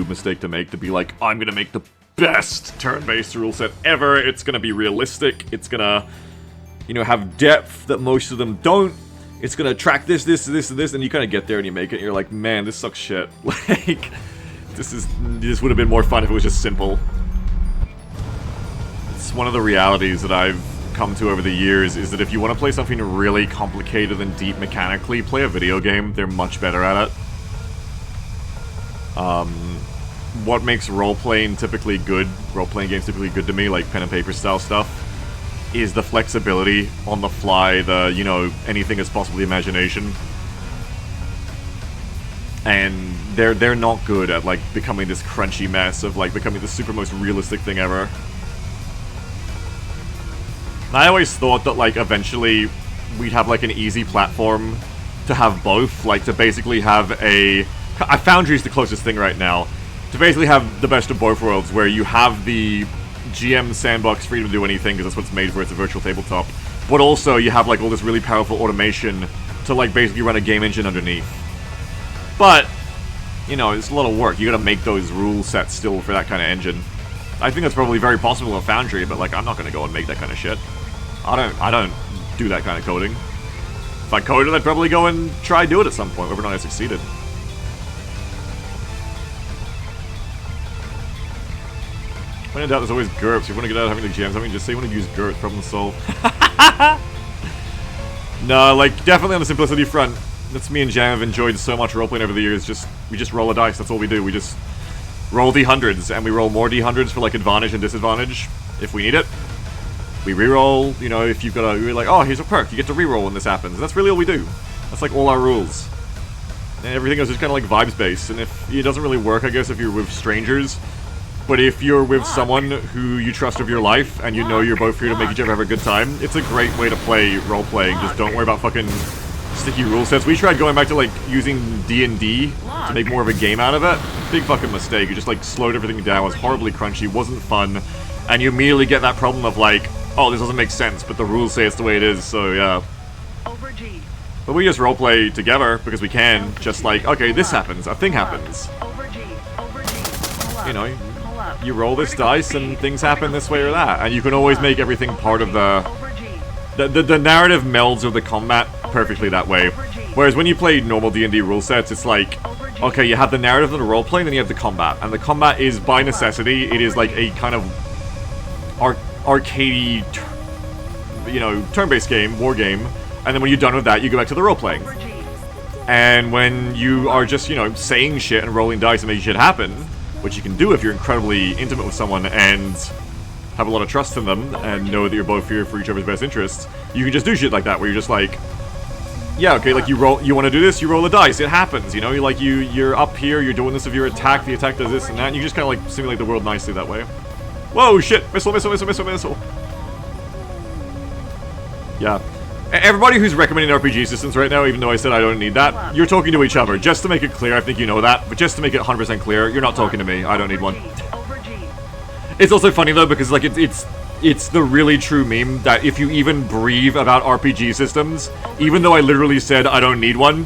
stupid mistake to make, to be like, I'm gonna make the best turn-based rule set ever, it's gonna be realistic, it's gonna, you know, have depth that most of them don't, it's gonna track this, this, this, and this, and you kind of get there and you make it, and you're like, man, this sucks shit. Like, this would have been more fun if it was just simple. It's one of the realities that I've come to over the years, is that if you want to play something really complicated and deep mechanically, play a video game. They're much better at it. What makes role-playing typically good, role-playing games typically good to me, like pen and paper style stuff, is the flexibility on the fly, the, you know, anything is possibly imagination. And they're not good at, like, becoming this crunchy mess of, like, becoming the super most realistic thing ever. I always thought that, like, eventually we'd have, like, an easy platform to have both, like, to basically have a... Foundry's the closest thing right now. To basically have the best of both worlds, where you have the GM sandbox freedom to do anything, because that's what it's made for, it's a virtual tabletop, but also you have, like, all this really powerful automation to, like, basically run a game engine underneath. But, you know, it's a lot of work. You gotta make those rule sets still for that kind of engine. I think that's probably very possible in Foundry, but, like, I'm not gonna go and make that kind of shit. I don't do that kind of coding. If I coded, I'd probably go and try do it at some point, whether or not I succeeded. When in doubt, there's always GURPS. If you want to get out of having the GMs, I mean, just say you want to use GURPS, problem solved. No, like, definitely on the simplicity front. That's me and Jam have enjoyed so much roleplaying over the years. We just roll a dice, that's all we do. We just roll D100s, and we roll more D100s for, like, advantage and disadvantage if we need it. We reroll, you know, if you've got you're like, oh, here's a perk, you get to reroll when this happens. And that's really all we do. That's like all our rules. And everything else is kind of like vibes-based, and if it doesn't really work, I guess, if you're with strangers. But if you're with someone who you trust with your life, and you know you're both here to make each other have a good time, it's a great way to play role-playing. Just don't worry about fucking sticky rule sets. We tried going back to, like, using D&D to make more of a game out of it. Big fucking mistake. You just, like, slowed everything down, it was horribly crunchy, wasn't fun, and you immediately get that problem of, like, oh, this doesn't make sense, but the rules say it's the way it is, so yeah. But we just roleplay together, because we can, just like, okay, this happens, a thing happens. You know, you roll this dice and things happen this way or that, and you can always make everything part of the narrative melds with the combat perfectly that way. Whereas when you play normal D&D rule sets, it's like, okay, you have the narrative and the roleplay, and then you have the combat. And the combat is, by necessity, it is like a kind of arcadey, you know, turn-based game, war game, and then when you're done with that, you go back to the role-playing. And when you are just, you know, saying shit and rolling dice and making shit happen, which you can do if you're incredibly intimate with someone and have a lot of trust in them, and know that you're both here for each other's best interests, you can just do shit like that, where you're just like, yeah, okay, like, you want to do this, you roll a dice, it happens, you know, you're up here, you're doing this with your attack, the attack does this and that, and you just kind of, like, simulate the world nicely that way. Whoa, shit! Missile, missile, missile, missile, missile! Yeah. Everybody who's recommending RPG systems right now, even though I said I don't need that, you're talking to each other. Just to make it clear, I think you know that, but just to make it 100% clear, you're not talking to me. I don't need one. It's also funny, though, because, like, it's the really true meme that if you even breathe about RPG systems, even though I literally said I don't need one,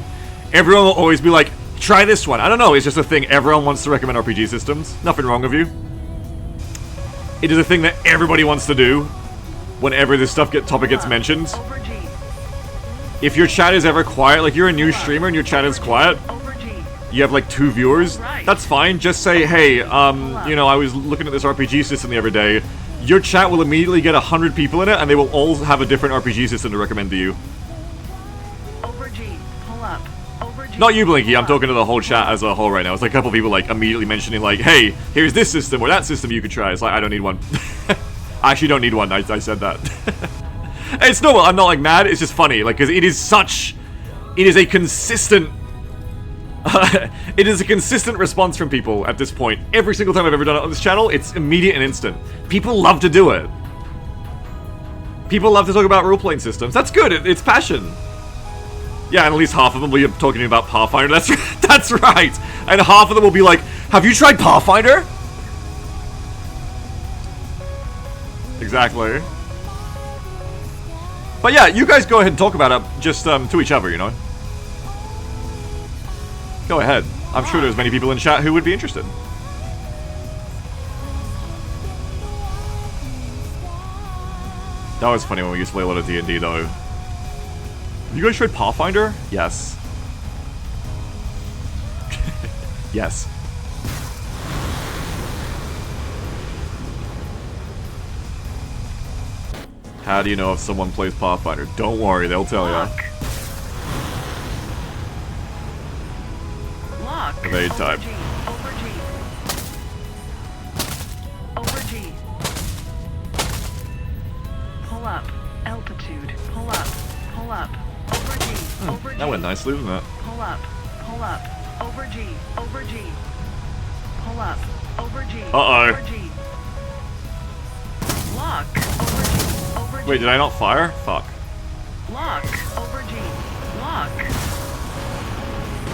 everyone will always be like, try this one. I don't know, it's just a thing. Everyone wants to recommend RPG systems. Nothing wrong with you. It is a thing that everybody wants to do whenever this topic gets mentioned. If your chat is ever quiet, like, you're a new streamer and your chat is quiet, you have, like, 2 viewers, that's fine. Just say, hey, you know, I was looking at this RPG system the other day. Your chat will immediately get 100 people in it, and they will all have a different RPG system to recommend to you. Not you, Blinky, I'm talking to the whole chat as a whole right now. It's like a couple people, like, immediately mentioning, like, hey, here's this system or that system you could try. It's like, I don't need one. I actually don't need one, I said that. It's normal, I'm not, like, mad, it's just funny, like, because it is a consistent, it is a consistent response from people at this point. Every single time I've ever done it on this channel, it's immediate and instant. People love to do it. People love to talk about role-playing systems. That's good, it's passion. Yeah, and at least half of them will be talking to me about Pathfinder. That's right. And half of them will be like, have you tried Pathfinder? Exactly. But yeah, you guys go ahead and talk about it just to each other, you know? Go ahead. I'm sure there's many people in chat who would be interested. That was funny when we used to play a lot of D&D though. Have you guys tried Pathfinder? Yes. Yes. How do you know if someone plays Pathfinder? Don't worry, they'll tell you. Lock. Evade type. Over G. Over G. Pull up. Altitude. Pull up. Pull up. Over G. Over G. That went nicely, didn't it? Pull up. Pull up. Over G. Over G. Pull up. Over G. Uh-oh. Over G. Lock. Over G. Over G. Wait, did I not fire? Fuck. Lock. Over G. Lock.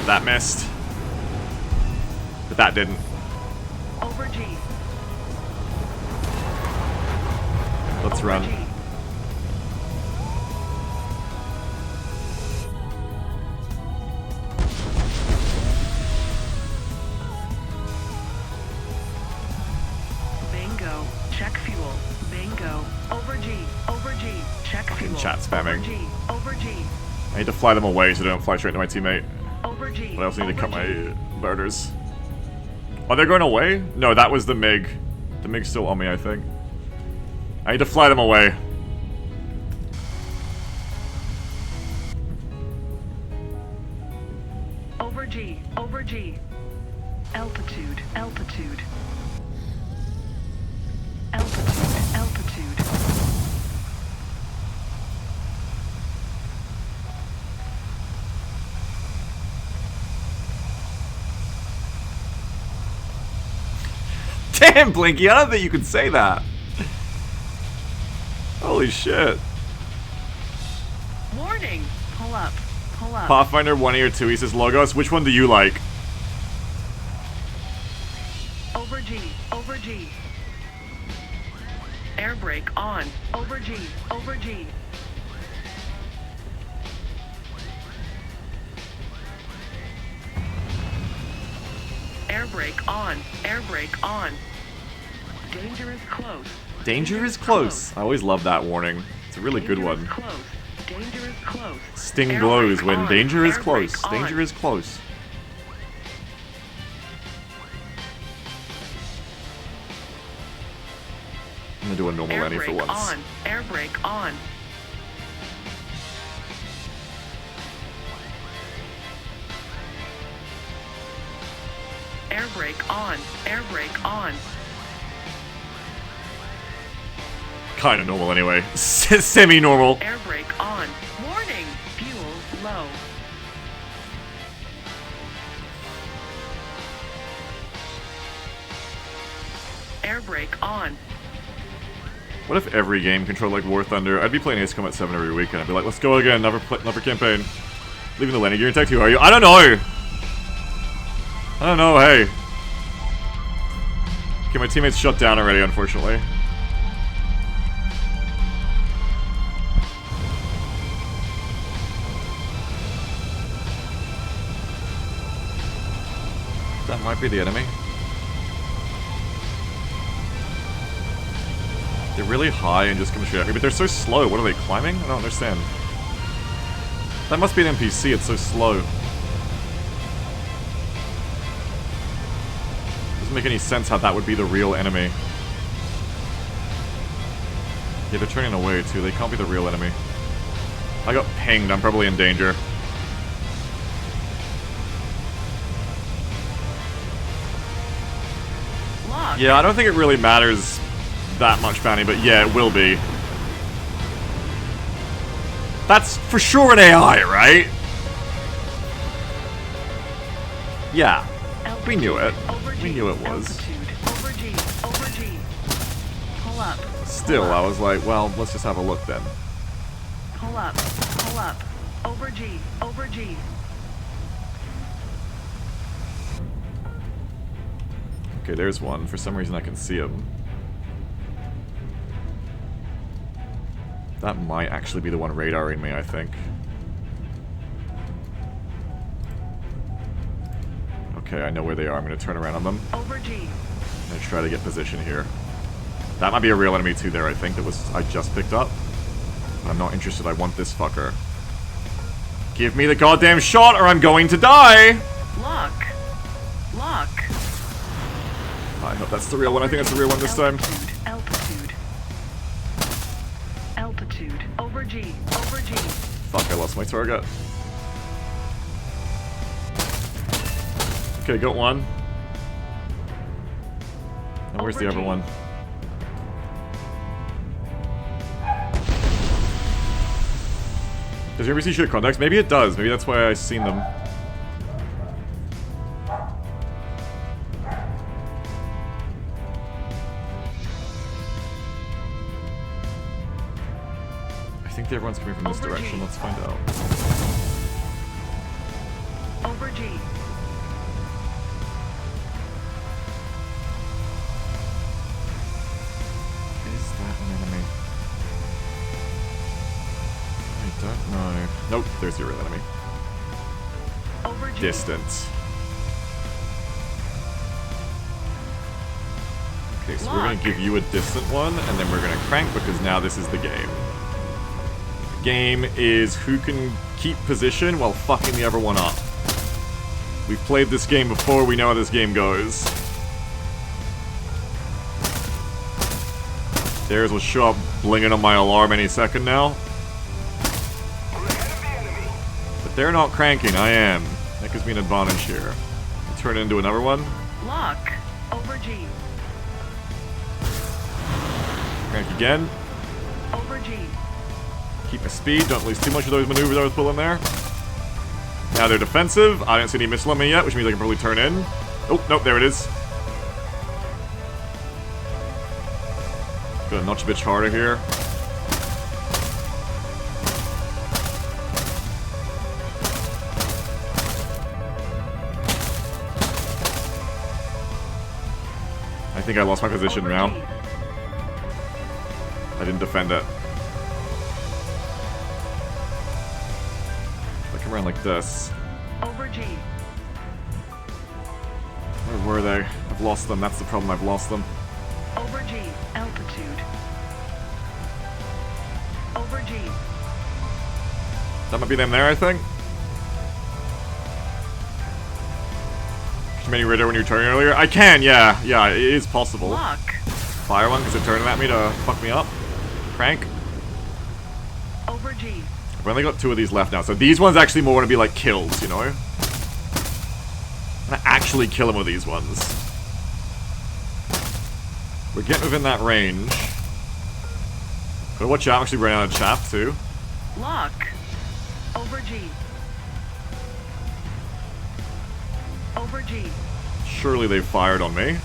That missed. But that didn't. Over G. Let's Over run. G. Bingo. Check fuel. Bingo. Over G. Over G. Check fuel. chat spamming. Over G. Over G. I need to fly them away so they don't fly straight to my teammate. Over G. But I also need to cut Over G. my murders. Oh, they're going away? No, that was the MiG. The MiG's still on me, I think. I need to fly them away. Over G. Over G. Altitude. Altitude. Altitude. Altitude. Damn, Blinky, I don't think you could say that. Holy shit. Warning. Pull up. Pull up. Pathfinder 1E or 2E says, Logos, which one do you like? Over G. Over G. Air brake on. Over G. Over G. Air brake on. Air brake on. Danger is close. Danger is close. I always love that warning. It's a really good Danger is one. close. Danger is close. Sting Air glows brake when on. danger is Air close. brake on. Danger is close. I'm gonna do a normal Air Lenny for brake once. on. Air brake on. Air brake on. Air brake on. Kinda normal anyway. Semi-normal. Air brake on. Warning. Fuel low. Air brake on. What if every game controlled like War Thunder? I'd be playing Ace Combat 7 every week and I'd be like, let's go again, another campaign. Leaving the landing gear intact, who are you? I don't know! I don't know, hey. Okay, my teammate's shut down already, unfortunately. That might be the enemy. They're really high and just come straight at me, but they're so slow. What are they, climbing? I don't understand. That must be an NPC, it's so slow. Doesn't make any sense how that would be the real enemy. Yeah, they're turning away too, they can't be the real enemy. I got pinged, I'm probably in danger. Lock. Yeah, I don't think it really matters that much, Bounty, but yeah, it will be. That's for sure an AI, right? Yeah, we knew it. Over G. We knew it was. Altitude. Over G. Over G. Pull up. Still, Pull up. I was like, well, let's just have a look then. Pull up. Pull up. Over G. Over G. Okay, there's one. For some reason I can see him. That might actually be the one radaring me, I think. Okay, I know where they are. I'm gonna turn around on them. Over G. I'm gonna try to get position here. That might be a real enemy too there, I think, that was I just picked up. I'm not interested, I want this fucker. Give me the goddamn shot or I'm going to die! Lock. Lock. I hope that's the real one. I think that's the real one this time. Altitude. Altitude. Over G. Over G. Fuck, I lost my target. Okay, got one. And where's the other one? Does your RBC shoot contacts? Maybe it does. Maybe that's why I've seen them. I think the everyone's coming from this direction. Let's find out. Over G. Is that an enemy? I don't know. Nope, there's your real enemy. Over G. Distance. Okay, so we're gonna give you a distant one, and then we're gonna crank because now this is the game. The game is who can keep position while fucking the other one up. We've played this game before, we know how this game goes. Theirs will show up blinging on my alarm any second now. But they're not cranking, I am. That gives me an advantage here. Turn it into another one. Lock. Over G. Crank again. Over G. Keep my speed, don't lose too much of those maneuvers I was pulling there. Now they're defensive. I don't see any missile on me yet, which means I can probably turn in. Oh, nope, there it is. Gotta notch a bitch harder here. I think I lost my position now. I didn't defend it. I can run like this. Over G. Where were they? I've lost them. That's the problem. I've lost them. Over G. Altitude. Over G. That might be them there, I think. Too many radar when you were turning earlier? I can, yeah. Yeah, it is possible. Lock. Fire one because they're turning at me to fuck me up. Crank. Over G. We've only got 2 of these left now, so these ones actually more want to be like kills, you know? I'm gonna actually kill them with these ones. We're getting within that range. Gotta watch out, I'm actually running out of chaff too. Lock. Over G. Over G. Surely they've fired on me.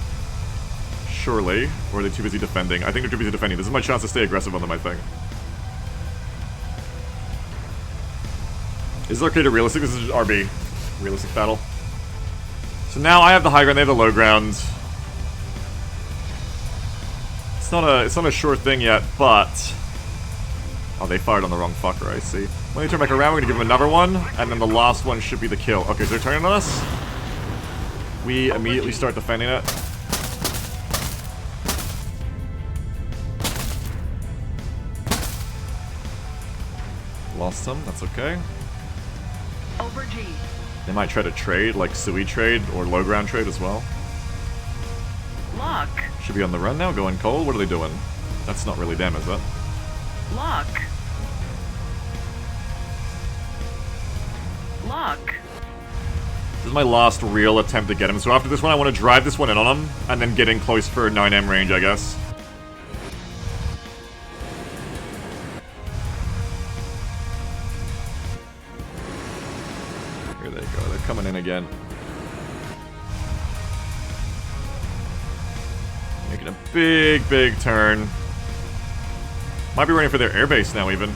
Surely. Or are they too busy defending? I think they're too busy defending. This is my chance to stay aggressive on them, I think. Is it okay to realistic? This is just RB. Realistic battle. So now I have the high ground, they have the low ground. It's not a sure thing yet, but... Oh, they fired on the wrong fucker, I see. When they turn back around, we're gonna give them another one, and then the last one should be the kill. Okay, so they're turning on us. We immediately start defending it. Lost them, that's okay. Over G. They might try to trade, like Sui trade, or low ground trade as well. Lock. Should be on the run now, going cold. What are they doing? That's not really them, is it? Lock. Lock. This is my last real attempt to get him, so after this one I want to drive this one in on him, and then get in close for 9M range, I guess. Here they go, they're coming in again. Making a big, big turn. Might be running for their airbase now, even.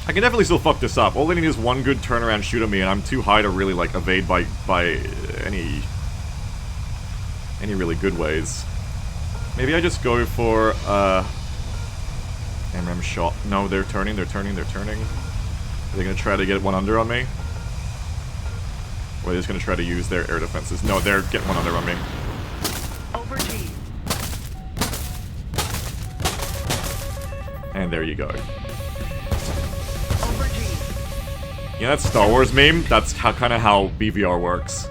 I can definitely still fuck this up. All they need is one good turnaround shoot at me, and I'm too high to really, like, evade by any really good ways. Maybe I just go for, MRM shot. No, they're turning. Are they gonna try to get one under on me? Or are they just gonna try to use their air defenses? No, they're getting one under on me. Over G. And there you go. Over G. You know that Star Wars meme? That's kind of how BVR works.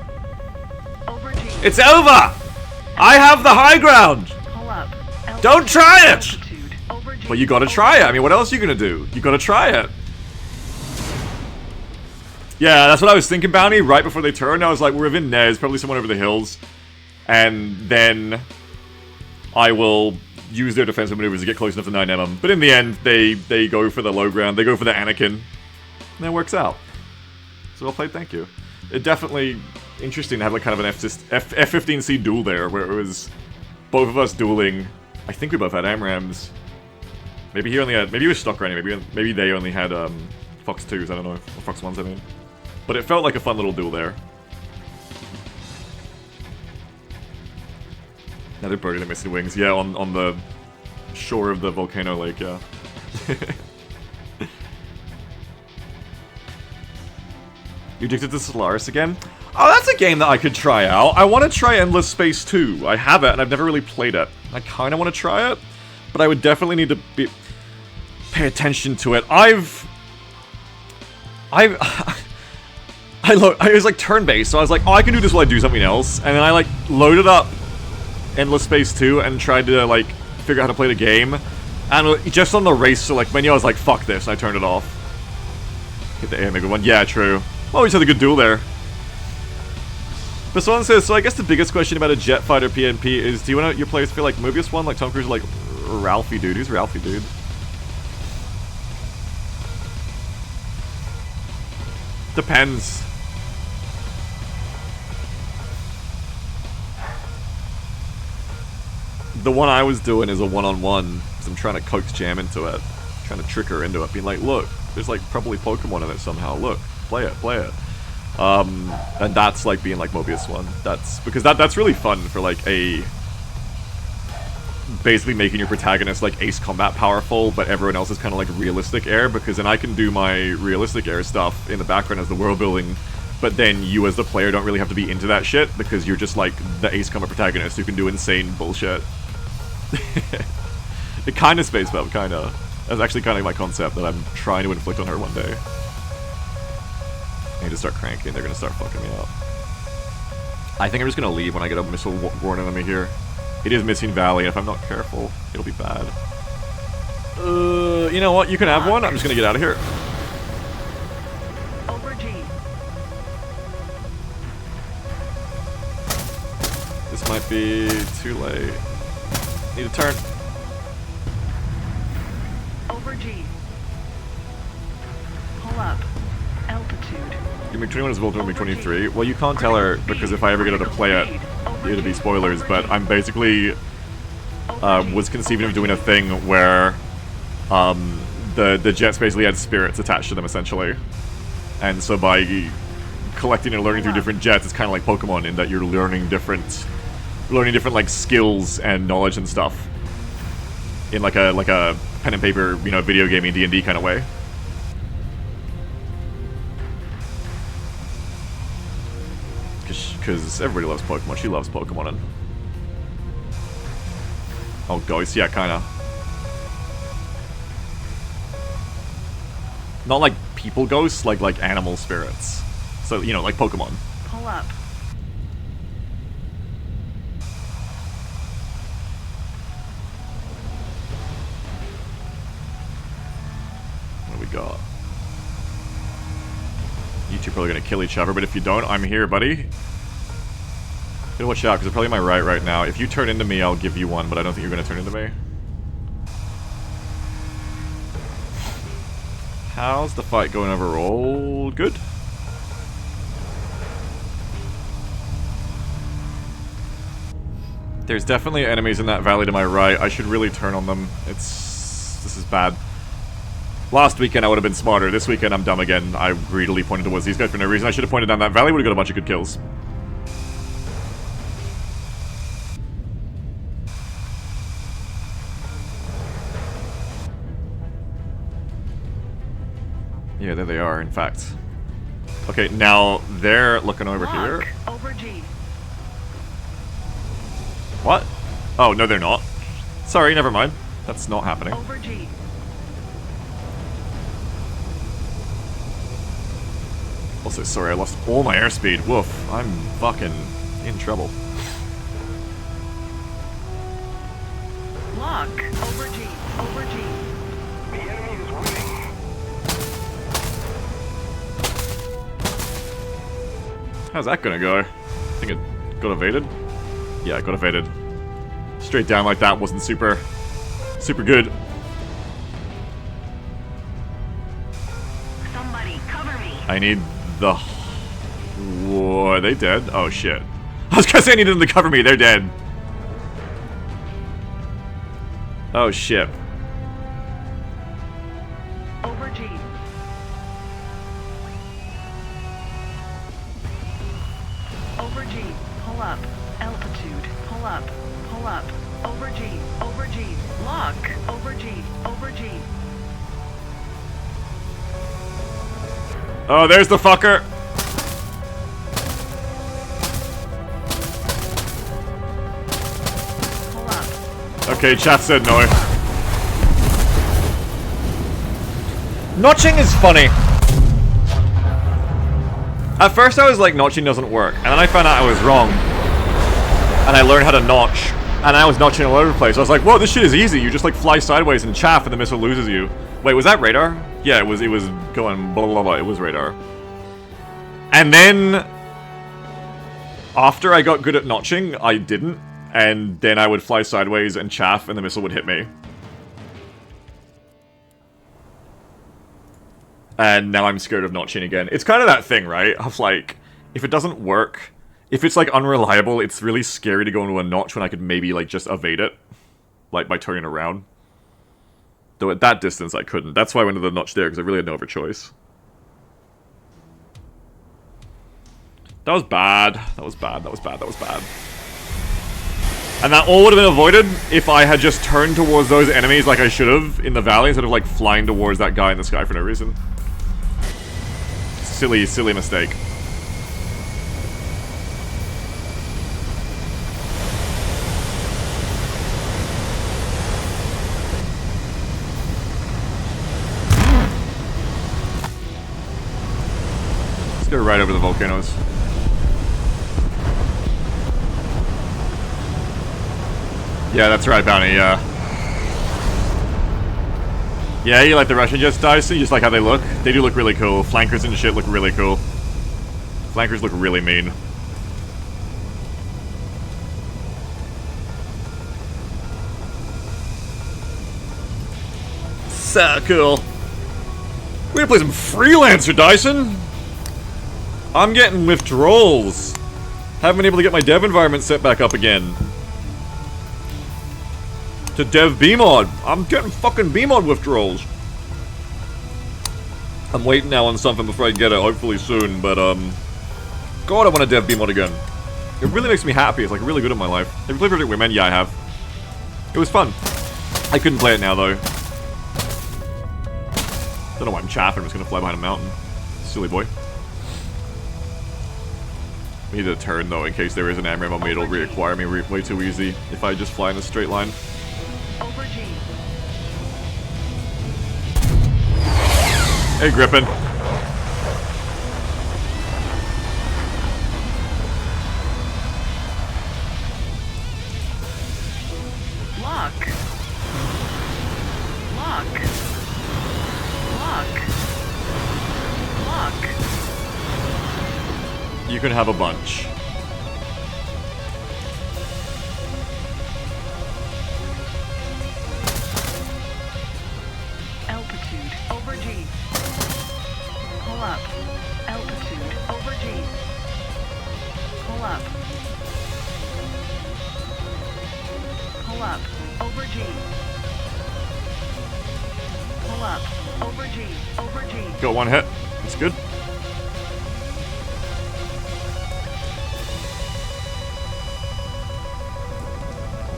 Over G. It's over! I have the high ground! Pull up. Don't try it! Altitude. Over G. But you gotta try it. I mean, what else are you gonna do? You gotta try it. Yeah, that's what I was thinking, Bounty, right before they turned. I was like, we're within Nez, probably someone over the hills. And then I will use their defensive maneuvers to get close enough to 9mm. But in the end, they go for the low ground. They go for the Anakin. And it works out. So well played, thank you. It definitely interesting to have like kind of an F-15C duel there, where it was both of us dueling. I think we both had AMRAAMs. Maybe he only had, maybe he was stock running, maybe they only had Fox 2s, I don't know, or Fox 1s I mean. But it felt like a fun little duel there. Another birdie that missing wings, yeah, on the shore of the volcano lake, yeah. You addicted to Solaris again? Oh, that's a game that I could try out. I want to try Endless Space 2. I have it, and I've never really played it. I kind of want to try it, but I would definitely need to pay attention to it. It was like turn-based, so I was like, oh, I can do this while I do something else. And then I like loaded up Endless Space 2 and tried to like figure out how to play the game. And just on the race select menu, I was like, fuck this, and I turned it off. Hit the air maybe one. Yeah, true. Well, we just had a good duel there. But someone says, so I guess the biggest question about a jet fighter PNP is, do you want your players to feel like Mobius one, like Tom Cruise, like Ralphie dude? Who's Ralphie dude? Depends. The one I was doing is a one-on-one, because I'm trying to coax Jam into it. Trying to trick her into it, being like, look, there's like probably Pokemon in it somehow, look, play it, play it. And that's like being like Mobius one. That's, because that's really fun for like a, basically making your protagonist like Ace Combat powerful, but everyone else is kind of like realistic air, because then I can do my realistic air stuff in the background as the world building, but then you as the player don't really have to be into that shit, because you're just like the Ace Combat protagonist who can do insane bullshit. It kind of Space Belt, kind of. That's actually kind of my concept that I'm trying to inflict on her one day. I need to start cranking, they're gonna start fucking me up. I think I'm just gonna leave when I get a missile born enemy here. It is Missing Valley, and if I'm not careful, it'll be bad. You know what? You can have one. I'm just gonna get out of here. Over G. This might be too late. Need a turn. Over G. Pull up. Altitude. Your MiG-21 is built on MiG-23. Well, you can't tell her, because if I ever get her to play it, it'll be spoilers, but I'm basically was conceiving of doing a thing where the jets basically had spirits attached to them, essentially. And so by collecting and learning through different jets, it's kind of like Pokemon in that you're learning different like skills and knowledge and stuff in like a pen and paper, you know, video gaming D&D kind of way. Because everybody loves Pokemon. She loves Pokemon. And oh, ghosts, yeah, kind of. Not like people ghosts, like animal spirits. So, you know, like Pokemon. Pull up. What do we got? You two are probably gonna kill each other, but if you don't, I'm here, buddy. Gotta watch out, because they're probably on my right now. If you turn into me, I'll give you one, but I don't think you're gonna turn into me. How's the fight going overall? Good? There's definitely enemies in that valley to my right. I should really turn on them. This is bad. Last weekend I would have been smarter. This weekend I'm dumb again. I greedily pointed towards these guys for no reason. I should have pointed down that valley. Would have got a bunch of good kills. Yeah, there they are, in fact. Okay, now they're looking over here. Over G. What? Oh, no, they're not. Sorry, never mind. That's not happening. Over G. Also, sorry, I lost all my airspeed. Woof. I'm fucking in trouble. Lock. Over G. Over G. The enemy is winning. How's that gonna go? I think it got evaded? Yeah, it got evaded. Straight down like that wasn't super good. Somebody cover me. I need the... Whoa, are they dead? Oh shit. I was gonna say I needed them to cover me, they're dead. Oh shit. Over G. Over G. Pull up. Altitude. Pull up. Pull up. Over G. Over G. Lock. Over G. Over G. Oh, there's the fucker. Pull up. Okay, chat said no. Notching is funny. At first I was like, notching doesn't work, and then I found out I was wrong. And I learned how to notch, and I was notching all over the place. I was like, whoa, this shit is easy. You just like fly sideways and chaff and the missile loses you. Wait, was that radar? Yeah, it was going blah blah blah, it was radar. And then, after I got good at notching, I didn't, and then I would fly sideways and chaff and the missile would hit me. And now I'm scared of notching again. It's kind of that thing, right? Of like, if it doesn't work, if it's like unreliable, it's really scary to go into a notch when I could maybe like just evade it. Like by turning around. Though at that distance I couldn't. That's why I went to the notch there, because I really had no other choice. That was bad. That was bad. That was bad. That was bad. And that all would have been avoided if I had just turned towards those enemies like I should have in the valley instead of like flying towards that guy in the sky for no reason. Silly, silly mistake. Let's go right over the volcanoes. Yeah, that's right, Bounty, yeah. Yeah, you like the Russian jets, Dyson? You just like how they look? They do look really cool. Flankers and shit look really cool. Flankers look really mean. So cool. We're gonna play some Freelancer, Dyson! I'm getting withdrawals. Haven't been able to get my dev environment set back up again. To dev BMod. I'm getting fucking BMod withdrawals. I'm waiting now on something before I get it, hopefully soon, but God, I want to dev BMod again. It really makes me happy, it's like really good in my life. Have you played Project Wingman? Yeah, I have. It was fun. I couldn't play it now though. Don't know why I'm chaffing, I'm just gonna fly behind a mountain. Silly boy. We need a turn though, in case there is an AMRAAM on me, it'll reacquire me way too easy if I just fly in a straight line. Over G. Hey, Griffin. Lock. Lock. Lock. Lock. You can have a bunch. Altitude. Over G. Pull up. Altitude. Over G. Pull up. Pull up. Over G. Pull up. Over G. Over G. Got one hit. That's good.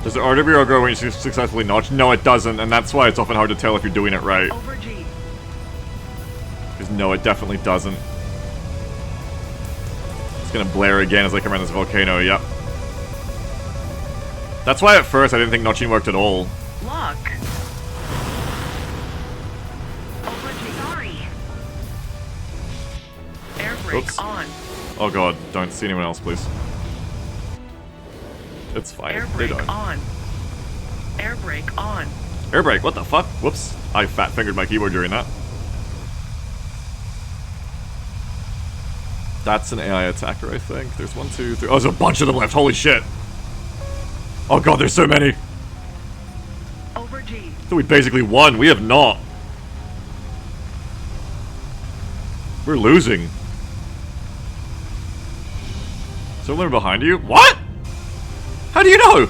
Does the RWR go when you successfully notch? No, it doesn't, and that's why it's often hard to tell if you're doing it right. Over G. Because no, it definitely doesn't. It's gonna blare again as I come around this volcano, yep. That's why at first I didn't think notching worked at all. Lock. Over G. Sorry. Air brake brake Oops. on. Oh god, don't see anyone else, please. It's fine. Air They brake don't. on. Air brake on. Air brake, what the fuck? Whoops. I fat fingered my keyboard during that. That's an AI attacker, I think. There's 1, 2, 3. Oh, there's a bunch of them left. Holy shit. Oh god, there's so many. Over G. So we basically won. We have not. We're losing. Someone behind you? What? How do you know?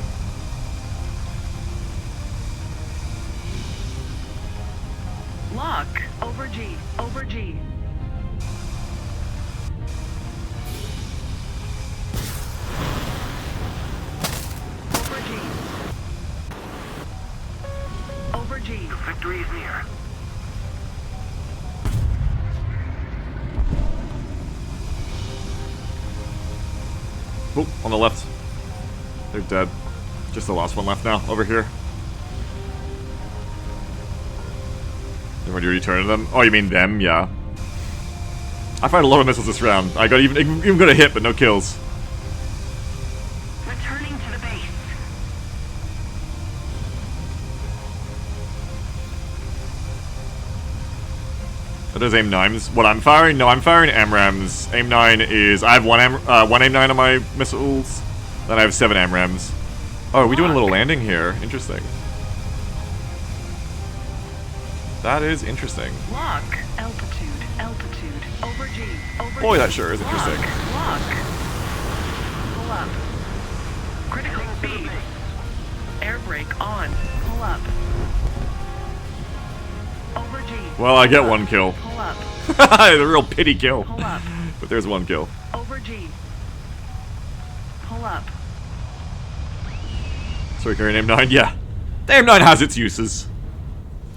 Lock. Over G. Over G. Over G. Over G. Victory is near. Oh, on the left. They're dead. Just the last one left now, over here. Then when you return them? Oh, you mean them? Yeah. I fired a lot of missiles this round. I got even got a hit, but no kills. Returning to the base. Are those AIM-9s? What I'm firing? No, I'm firing AMRAAMs. AIM-9 is... I have one AIM-9 on my missiles. Then I have 7 AMRAAMs. Oh, are we doing a little landing here? Interesting. That is interesting. Lock. Altitude. Altitude. Over G. Over Boy, G. that sure is interesting. Lock. Pull up. Critical speed. Air brake on. Pull up. Over G. Well, I get Pull up. 1 kill. Pull up. The real pity kill. Pull up. But there's 1 kill. Over G. Pull up. Sorry, carrying AIM-9? Yeah. The AIM-9 has its uses.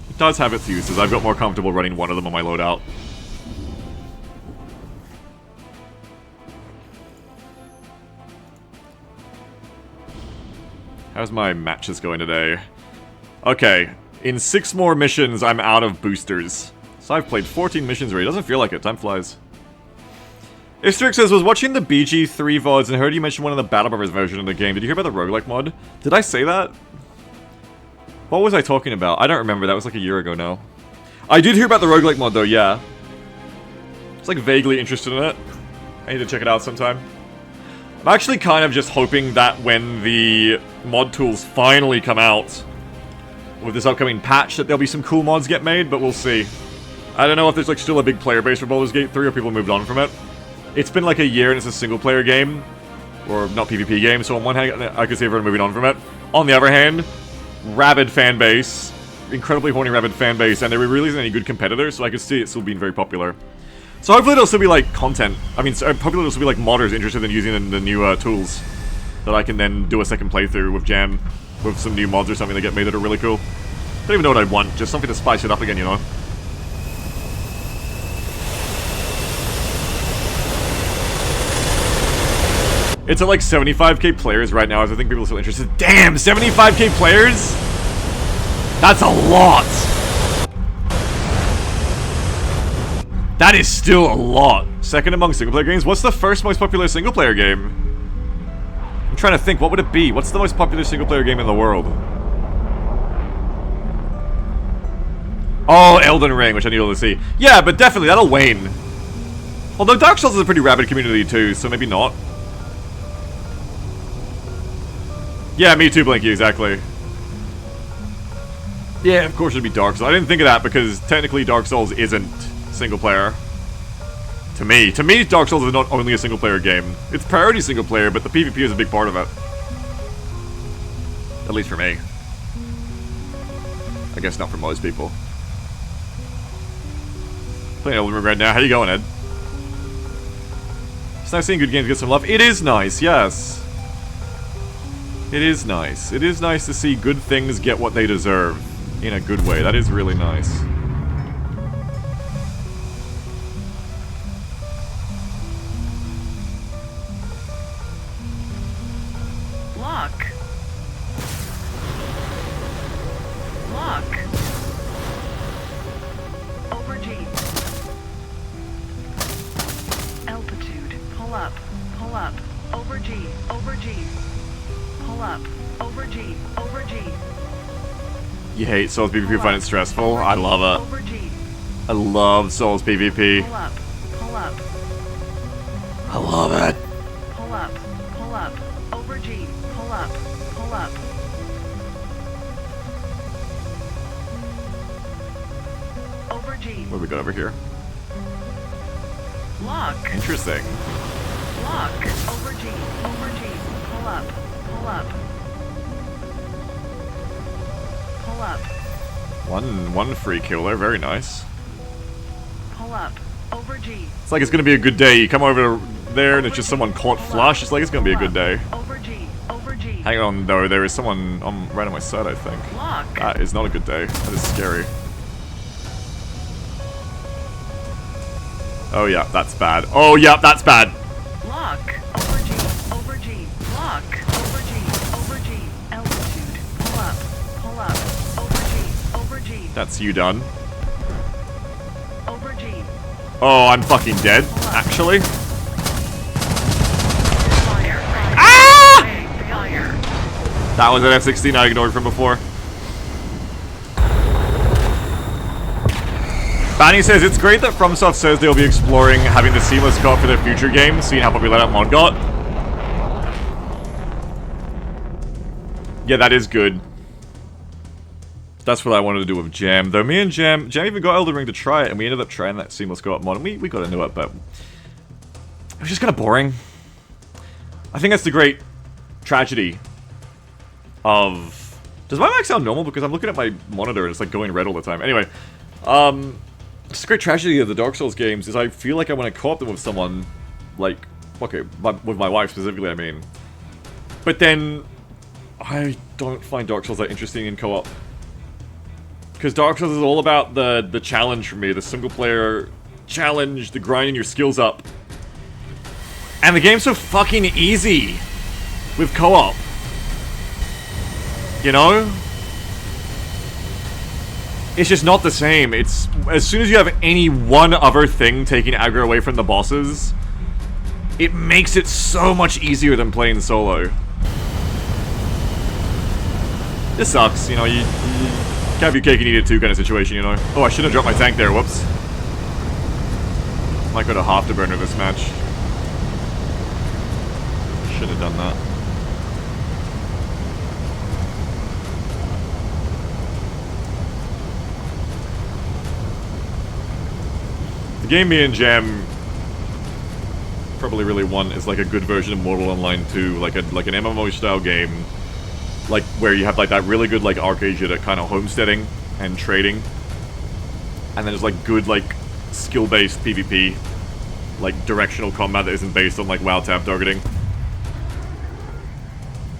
It does have its uses. I've got more comfortable running one of them on my loadout. How's my matches going today? Okay, in 6 more missions, I'm out of boosters. So I've played 14 missions already. Doesn't feel like it. Time flies. Istrix says, was watching the BG3 VODs and heard you mention one of the Battle Brothers version of the game. Did you hear about the roguelike mod? Did I say that? What was I talking about? I don't remember. That was like a year ago now. I did hear about the roguelike mod though, yeah. It's like vaguely interested in it. I need to check it out sometime. I'm actually kind of just hoping that when the mod tools finally come out with this upcoming patch that there'll be some cool mods get made, but we'll see. I don't know if there's like still a big player base for Baldur's Gate 3 or people moved on from it. It's been like a year and it's a single player game, or not PvP game, so on one hand I could see everyone moving on from it. On the other hand, rabid fan base, incredibly horny rabid fan base, and there really isn't any good competitors, so I could see it still being very popular. So hopefully there'll still be like content, hopefully there'll still be like modders interested in using the new tools that I can then do a second playthrough with Jam, with some new mods or something that get made that are really cool. I don't even know what I'd want, just something to spice it up again, you know? It's at like 75k players right now, as I think people are still interested. Damn, 75k players? That's a lot! That is still a lot. Second among single-player games? What's the first most popular single-player game? I'm trying to think, what would it be? What's the most popular single-player game in the world? Oh, Elden Ring, which I need to see. Yeah, but definitely, that'll wane. Although Dark Souls is a pretty rabid community too, so maybe not. Yeah, me too, Blinky, exactly. Yeah, of course it'd be Dark Souls. I didn't think of that because technically Dark Souls isn't single player. To me, Dark Souls is not only a single player game. It's priority single player, but the PvP is a big part of it. At least for me. I guess not for most people. Playing Elden Ring right now. How you going, Ed? It's nice seeing good games get some love. It is nice, yes. It is nice. It is nice to see good things get what they deserve. In a good way. That is really nice. Lock. Lock. Over G. pull up, pull up, over G, over G. Pull up, over G, over G. You hate Souls PvP, Pull find it up, stressful? over I G, love it. Over G. I love Souls PvP. Pull up, pull up, I love it. pull up, pull up, over G, pull up, pull up. Over G, What do we got over here? lock, Interesting. lock, over G, pull up, pull up. Pull up, One free kill there, very nice. pull up, over G. It's like it's gonna be a good day. You come over there and it's just someone caught flush. It's like it's gonna be a good day. Over G, over G. Hang on though, there is someone right on my side, I think. Lock, That is not a good day. That is scary. Oh yeah, that's bad. Oh yeah, that's bad. lock, over G, over G. Lock, over G, over G. Altitude, pull up, over G, over G. That's you done. Over G. Oh, I'm fucking dead, actually. Fire, Ah! fire. That was an F-16 I ignored from before. Banny says, it's great that FromSoft says they'll be exploring having the seamless co-op for their future games, seeing how popular that mod got. Yeah, that is good. That's what I wanted to do with Jam. Though me and Jam even got Elden Ring to try it, and we ended up trying that seamless co-op mod, and we got into it, but it was just kind of boring. I think that's the great tragedy of... Does my mic sound normal? Because I'm looking at my monitor and it's like going red all the time. Anyway, it's a great tragedy of the Dark Souls games is I feel like I want to co-op them with someone, like, okay, with my wife specifically, I mean. But then, I don't find Dark Souls that interesting in co-op. Because Dark Souls is all about the challenge for me, the single player challenge, the grinding your skills up. And the game's so fucking easy with co-op. You know? It's just not the same. It's as soon as you have any one other thing taking aggro away from the bosses, it makes it so much easier than playing solo. This sucks, you know, you can't have your cake and eat it too kind of situation, you know. Oh, I shouldn't have dropped my tank there, whoops. Might go to Afterburner this match. Should have done that. The game me and Jam probably really want is like a good version of Mortal Online 2, like an MMO style game, like where you have like that really good like arcade shit at kind of homesteading and trading, and then there's like good like skill-based PvP, like directional combat that isn't based on like WoW tab targeting.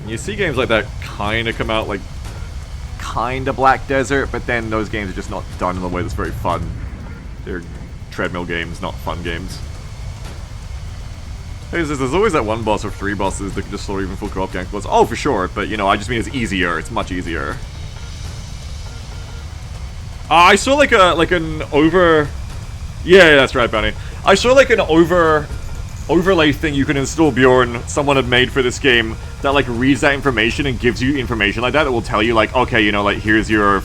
And you see games like that kind of come out, like kind of Black Desert, but then those games are just not done in a way that's very fun. They're treadmill games, not fun games. There's always that one boss or three bosses that can just slow even full co-op gank boss. Oh, for sure, but you know, I just mean it's easier. It's much easier. I saw like an over... Yeah, that's right, Bounty. I saw like an overlay thing you can install Bjorn someone had made for this game that like reads that information and gives you information like that that will tell you like, okay, you know, like here's your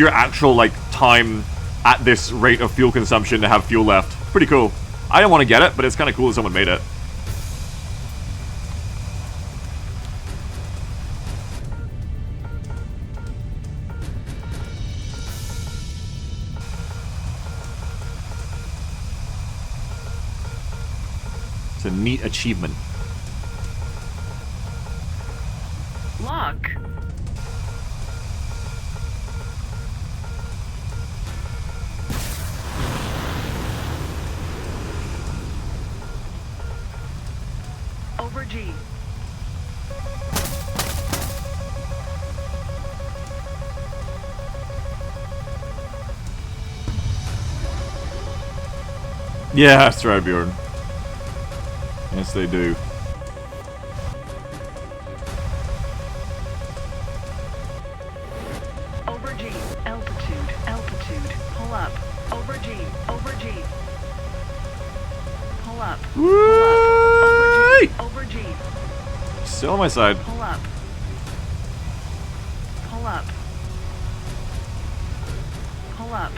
actual like time at this rate of fuel consumption to have fuel left. Pretty cool. I don't want to get it, but it's kind of cool that someone made it. It's a neat achievement. Lock. Over G. Yeah, that's right, Bjorn. Yes, they do. Over G. Altitude. Altitude. Pull up. Over G. Over G. Pull up. Woo! Still on my side. Pull up. Pull up. Pull up.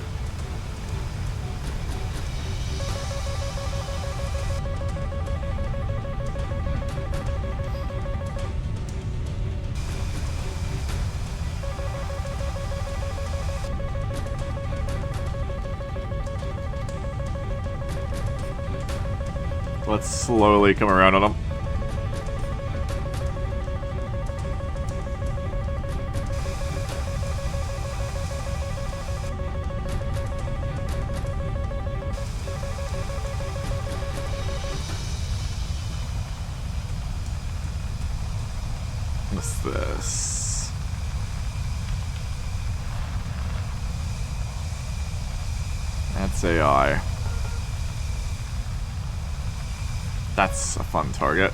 Let's slowly come around on them. What's this? That's AI. That's a fun target.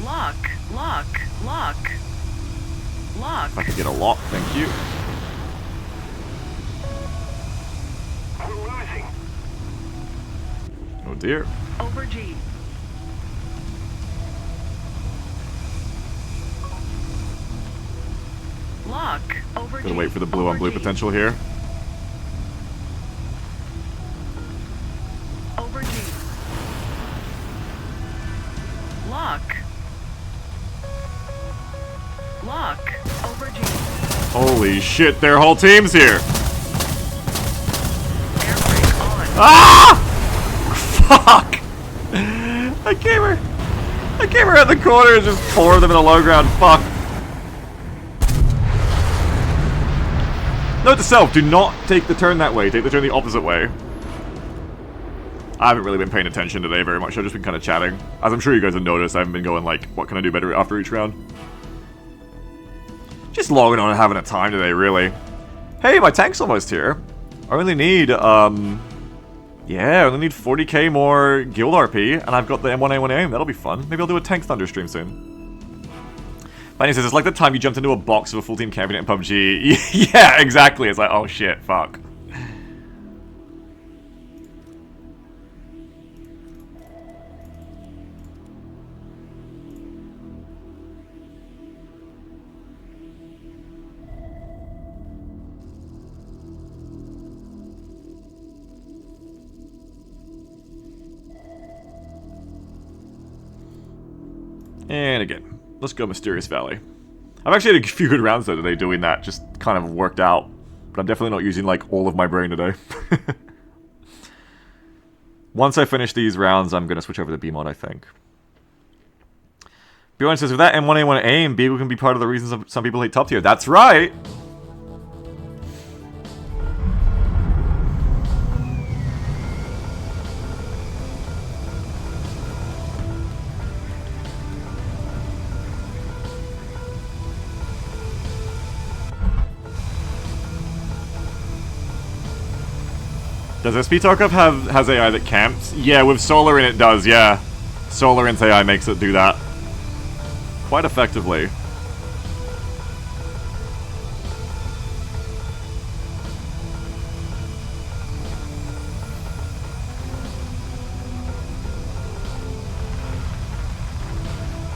Lock. Lock. Lock. Lock. If I could get a lock, thank you. We're losing. Oh dear. Over G. Lock. Over G. Gotta wait for the blue on Over blue G. potential here. Over G. Lock. Lock. Over G. Holy shit, their whole team's here! Air brake on. Ah! Fuck! I came around the corner and just poured them in a low ground. Fuck. Note to self, do not take the turn that way. Take the turn the opposite way. I haven't really been paying attention today very much. I've just been kind of chatting. As I'm sure you guys have noticed, I haven't been going like, what can I do better after each round? Just logging on and having a time today, really. Hey, my tank's almost here. I only need, yeah, I only need 40k more guild RP, and I've got the M1A1 aim. That'll be fun. Maybe I'll do a tank thunder stream soon. Bunny says, it's like the time you jumped into a box of a full team camping in PUBG. Yeah, exactly. It's like, oh shit, fuck. And again, let's go Mysterious Valley. I've actually had a few good rounds though today doing that, just kind of worked out. But I'm definitely not using like all of my brain today. Once I finish these rounds, I'm going to switch over to BMod, I think. B1 says, with that M1A1 aim, Beagle can be part of the reasons some people hate top tier. That's right! Does SP Tarkov has AI that camps? Yeah, with Solar in it does, yeah. Solar In's AI makes it do that. Quite effectively.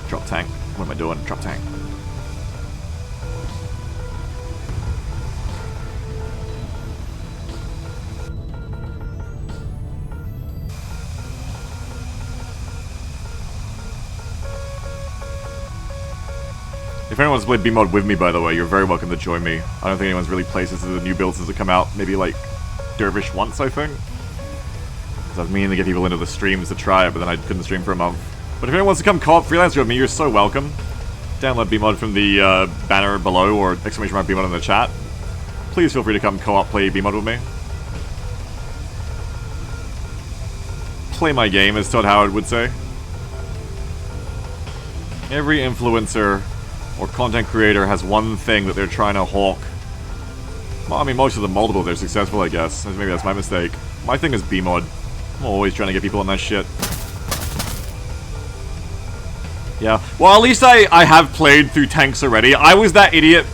Drop tank. What am I doing? Drop tank. If anyone's played BMod with me, by the way, you're very welcome to join me. I don't think anyone's really played since the new builds have come out. Maybe like Dervish once, I think. Because I was meaning to get people into the streams to try it, but then I couldn't stream for a month. But if anyone wants to come co-op freelancer with me, you're so welcome. Download BMod from the banner below or exclamation mark BMod in the chat. Please feel free to come co-op play BMod with me. Play my game, as Todd Howard would say. Every influencer or content creator has one thing that they're trying to hawk. Well, I mean, most of them multiple, they're successful, I guess. Maybe that's my mistake. My thing is BMod. I'm always trying to get people on that shit. Yeah. Well, at least I have played through tanks already. I was that idiot,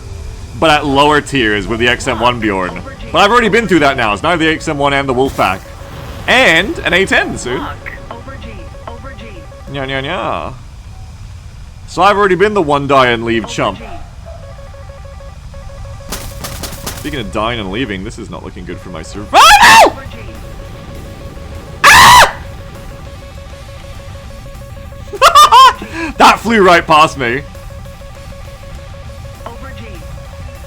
but at lower tiers with the XM1 Bjorn. But I've already been through that now. It's now the XM1 and the Wolfpack. And an A10 soon. Lock. Over G. Over G. Nya nya nya. So I've already been the one die and leave Over chump. G. Speaking of dying and leaving, this is not looking good for my survival. Over G. That flew right past me. Over G.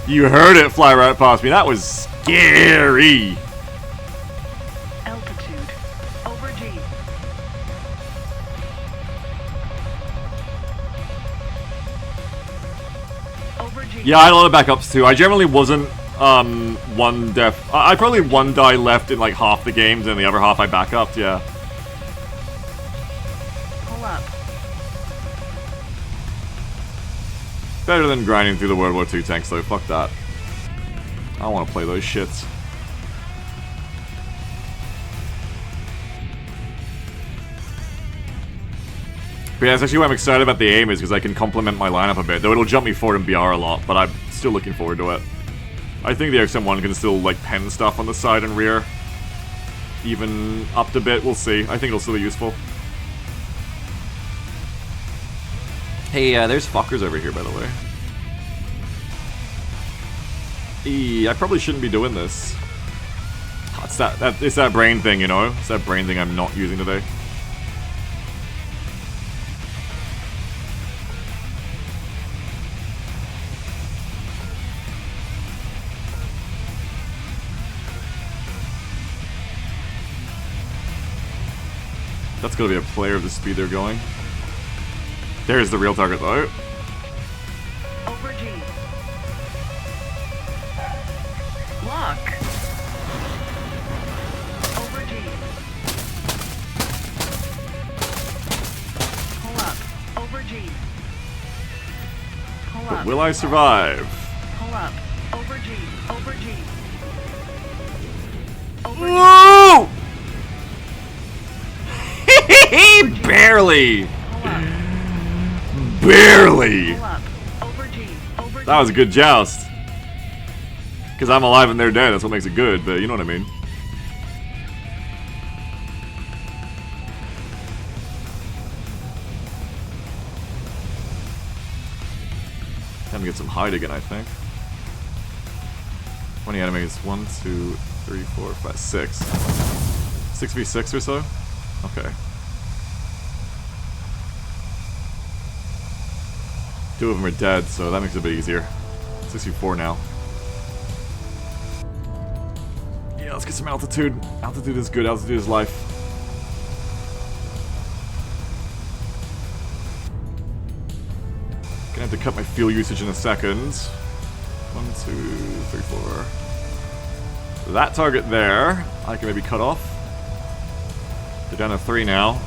You heard it fly right past me. That was scary. Altitude. Over G. Over G. Yeah, I had a lot of backups too. I generally wasn't one death. I probably one die left in like half the games, and the other half I backupped. Yeah. Pull up. Better than grinding through the World War II tanks though. Fuck that. I don't want to play those shits. But yeah, that's actually why I'm excited about the aim is because I can complement my lineup a bit. Though it'll jump me forward in BR a lot, but I'm still looking forward to it. I think the XM1 can still like pen stuff on the side and rear. Even upped a bit, we'll see. I think it'll still be useful. Hey, there's fuckers over here, by the way. I probably shouldn't be doing this. It's that brain thing, you know? It's that brain thing I'm not using today. That's gonna be a player of the speed they're going. There's the real target though. Over G. Lock. Over G. Pull up. Over G. Pull But up. will I survive? Pull up. Over G. Over G. Over G. Whoa! Barely! Pull up. Barely! Pull up. Over G. Over G. That was a good joust. Because I'm alive and they're dead, that's what makes it good, but you know what I mean. Time to get some hide again, I think. 20 enemies. 1, 2, 3, 4, 5, 6. 6v6 or so? Okay. 2 of them are dead, so that makes it a bit easier. 64 now. Yeah, let's get some altitude. Altitude is good, altitude is life. Gonna have to cut my fuel usage in a second. 1, 2, 3, 4. That target there, I can maybe cut off. They're down to 3 now.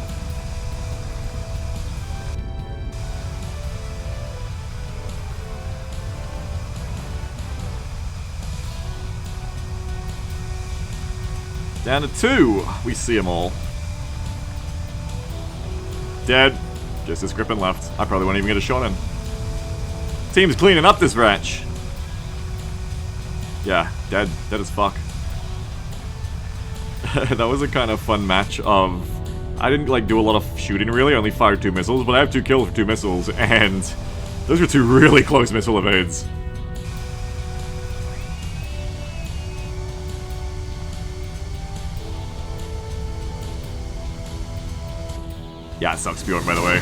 Down to 2. We see them all. Dead. Just this Griffin left. I probably won't even get a shot in. Team's cleaning up this ranch. Yeah, dead. Dead as fuck. That was a kind of fun match of... I didn't like do a lot of shooting really, I only fired 2 missiles, but I have 2 kills for 2 missiles, and those were 2 really close missile evades. Yeah, it sucks Bjorn, by the way.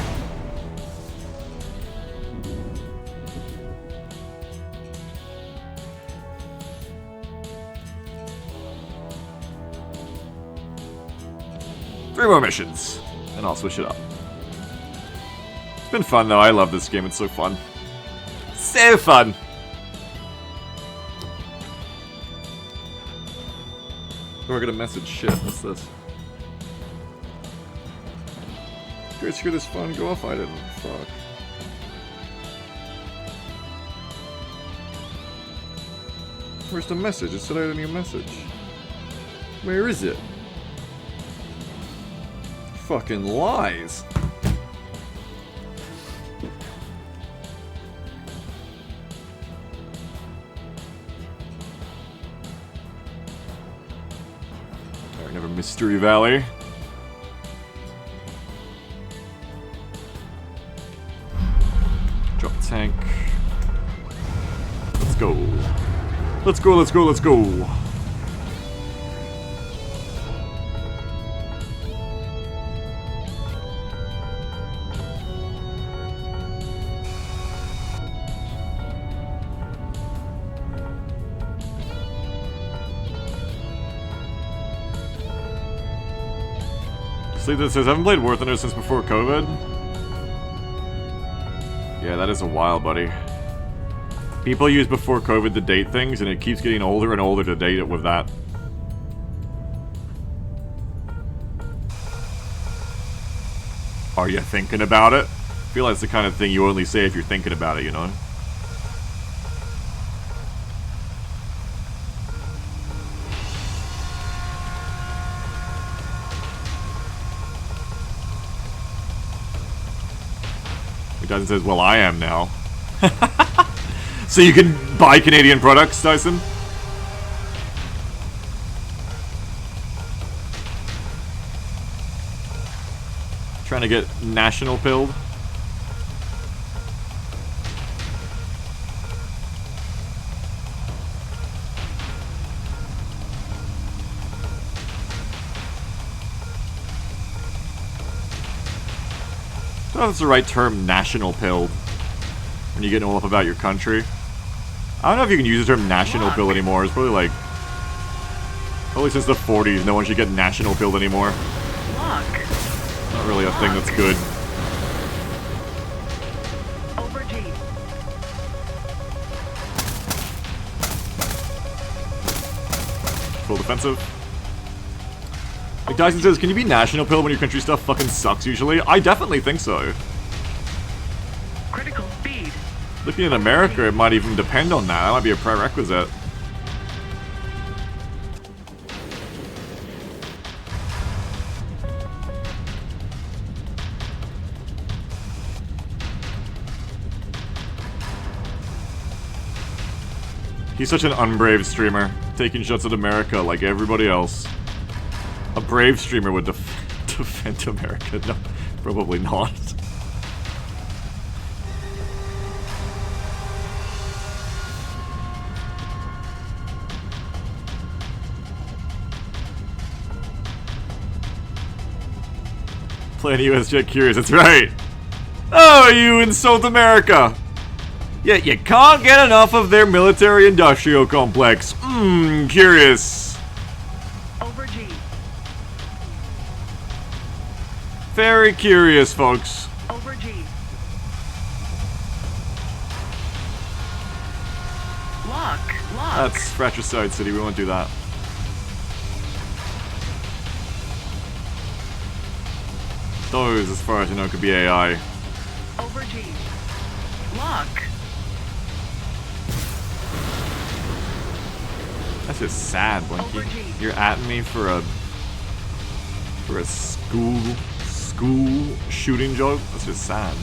Three more missions, and I'll switch it up. It's been fun, though. I love this game. It's so fun. So fun! Oh, I got a message. Shit, what's this? You guys hear this phone go off? I didn't. Fuck. Where's the message? It said I had a new message. Where is it? Fucking lies. Alright, never Mystery Valley. tank. Let's go. Let's go, let's go, let's go. Sleep that says, haven't played War Thunder since before COVID. Yeah, that is a while, buddy. People use before COVID to date things, and it keeps getting older and older to date it with that. Are you thinking about it? I feel like it's the kind of thing you only say if you're thinking about it, you know? Dyson says, well, I am now. So you can buy Canadian products, Dyson? Trying to get national pilled? I don't know if it's the right term, national pilled, when you get all up about your country. I don't know if you can use the term national pill anymore. It's probably like, probably since the 40s, no one should get national pilled anymore. Lock. Not really a thing that's good. Over G. Full defensive. Like Dyson says, can you be national pill when your country stuff fucking sucks usually? I definitely think so. Critical speed. Looking in America, it might even depend on that. That might be a prerequisite. He's such an unbrave streamer, taking shots at America like everybody else. A brave streamer would defend America. No, probably not. Playing US Jet Curious, that's right! Oh, you insult America! Yet you can't get enough of their military-industrial complex. Curious. Over G. Very curious, folks. Over G. Lock. Lock. That's Fratricide City, we won't do that. Those, as far as I know, could be AI. Over G. Lock. That's just sad, Blinky. Over G. You're at me for a school shooting joke? That's just sad.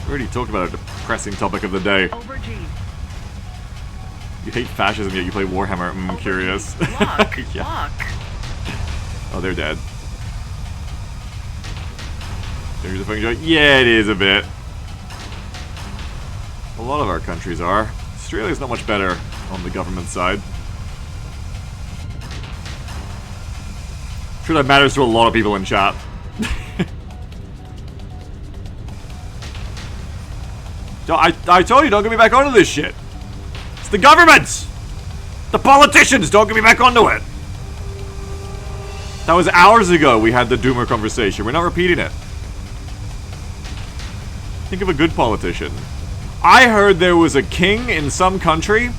We already talked about a depressing topic of the day. Over G. You hate fascism, yet you play Warhammer. Over Curious. G. Lock. Yeah. Lock. Oh, they're dead. There's a fucking joke. Yeah, it is a bit. A lot of our countries are. Australia's not much better on the government side. I'm sure that matters to a lot of people in chat. I told you, don't get me back onto this shit. It's the government! The politicians, don't get me back onto it! That was hours ago we had the Doomer conversation. We're not repeating it. Think of a good politician. I heard there was a king in some country.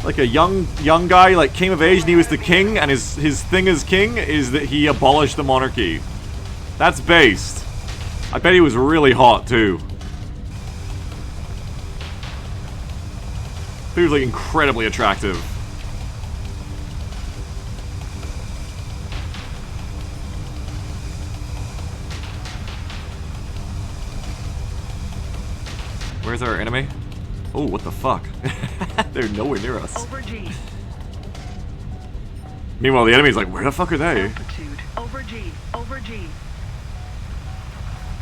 Like a young guy, like came of age and he was the king, and his thing as king is that he abolished the monarchy. That's based. I bet he was really hot too. He was like incredibly attractive. Where's our enemy? Oh, what the fuck? They're nowhere near us. Over G. Meanwhile, the enemy's like, where the fuck are they? Altitude. Over G. Over G.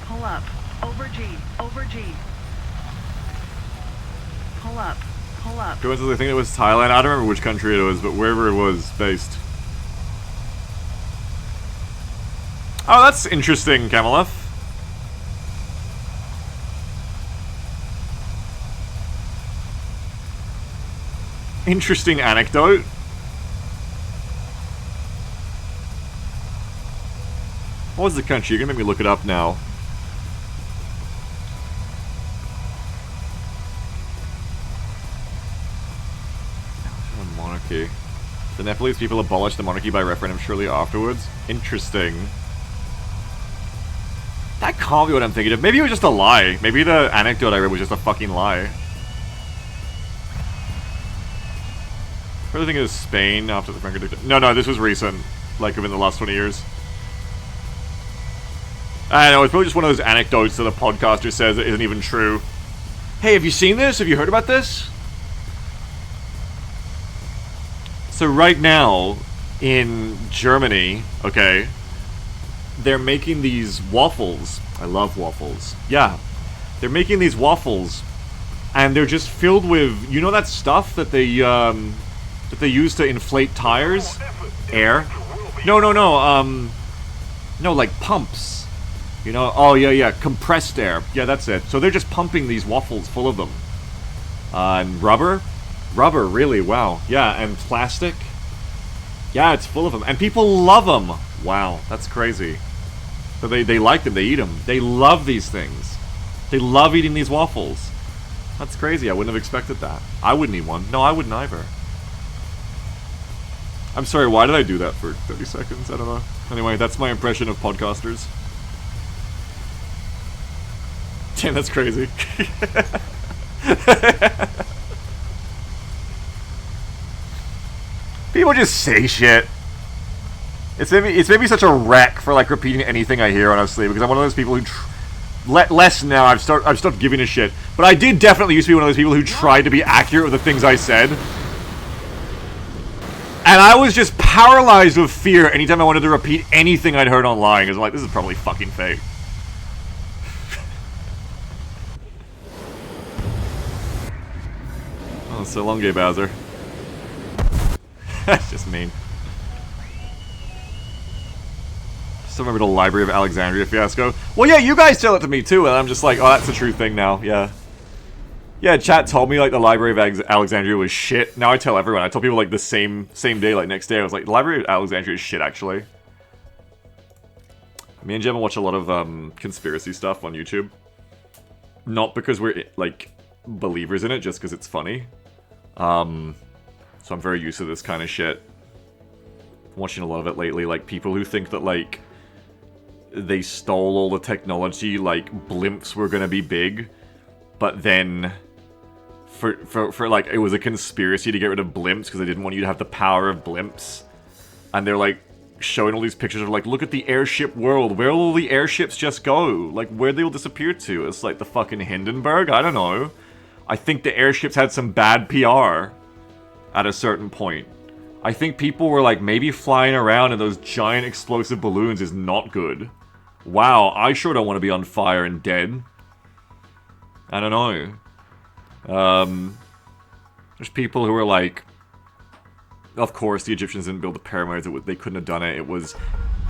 Pull up. Over G. Over G. Pull up. Pull up. Coincidentally, I think it was Thailand. I don't remember which country it was, but wherever it was based. Oh, that's interesting, Cameleth. Interesting anecdote. What was the country? You're gonna make me look it up now. Monarchy. The Nepalese people abolished the monarchy by referendum shortly afterwards. Interesting. That can't be what I'm thinking of. Maybe it was just a lie. Maybe the anecdote I read was just a fucking lie. Further thing is Spain after the Franco dictatorship. No, this was recent. Like within the last 20 years. I don't know, it's probably just one of those anecdotes that a podcaster says that isn't even true. Hey, have you seen this? Have you heard about this? So right now, in Germany, okay, they're making these waffles. I love waffles. Yeah. They're making these waffles, and they're just filled with, you know that stuff that they use to inflate tires? Air? No, like pumps. You know, oh yeah, compressed air. Yeah, that's it. So they're just pumping these waffles full of them. And rubber? Rubber, really, wow. Yeah, and plastic? Yeah, it's full of them. And people love them! Wow, that's crazy. So they like them, they eat them. They love these things. They love eating these waffles. That's crazy, I wouldn't have expected that. I wouldn't eat one. No, I wouldn't either. I'm sorry, why did I do that for 30 seconds? I don't know. Anyway, that's my impression of podcasters. Damn, that's crazy. People just say shit. It's made me such a wreck for like repeating anything I hear, honestly, because I'm one of those people who less now. I've stopped giving a shit, but I did definitely used to be one of those people who tried to be accurate with the things I said, and I was just paralyzed with fear anytime I wanted to repeat anything I'd heard online. Because I'm like, this is probably fucking fake. Oh, so long, gay Bowser. That's just mean. Still remember the Library of Alexandria fiasco? Well, yeah, you guys tell it to me too, and I'm just like, oh, that's a true thing now, yeah. Yeah, chat told me, like, the Library of Alexandria was shit. Now I tell everyone. I told people, like, the same day, like, next day. I was like, the Library of Alexandria is shit, actually. Me and Gemma watch a lot of, conspiracy stuff on YouTube. Not because we're, like, believers in it, just because it's funny. So I'm very used to this kind of shit. I'm watching a lot of it lately, like, people who think that, like, they stole all the technology, like, blimps were gonna be big, but then, for like, it was a conspiracy to get rid of blimps, because they didn't want you to have the power of blimps, and they're, like, showing all these pictures of, like, look at the airship world, where will all the airships just go? Like, where'd they all disappear to? It's like the fucking Hindenburg? I don't know. I think the airships had some bad PR at a certain point. I think people were like, maybe flying around in those giant explosive balloons is not good. Wow, I sure don't want to be on fire and dead. I don't know. There's people who are like, of course the Egyptians didn't build the pyramids, they couldn't have done it, it was...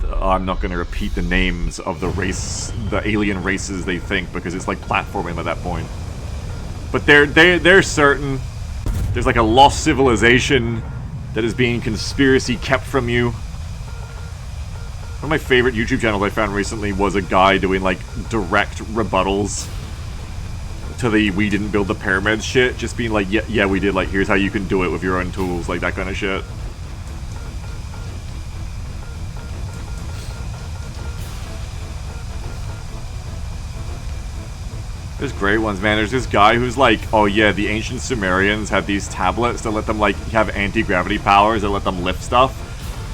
I'm not going to repeat the names of the alien races they think, because it's like platforming at that point. But they're certain. There's like a lost civilization that is being conspiracy kept from you. One of my favorite YouTube channels I found recently was a guy doing like direct rebuttals to the "we didn't build the pyramids" shit. Just being like, yeah, we did. Like, here's how you can do it with your own tools, like that kind of shit. There's great ones, man. There's this guy who's like, oh yeah, the ancient Sumerians had these tablets that let them like have anti-gravity powers that let them lift stuff.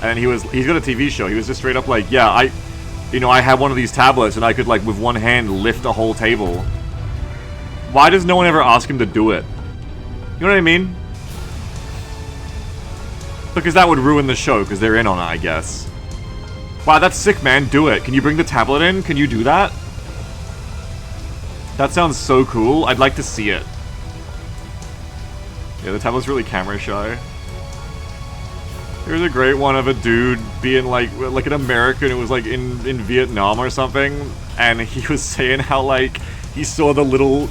And he's got a TV show. He was just straight up like, yeah, I had one of these tablets and I could like with one hand lift a whole table. Why does no one ever ask him to do it? You know what I mean? Because that would ruin the show, because they're in on it, I guess. Wow, that's sick, man. Do it. Can you bring the tablet in? Can you do that? That sounds so cool. I'd like to see it. Yeah, the tablet's really camera shy. There's a great one of a dude being like an American who was like in Vietnam or something, and he was saying how like he saw the little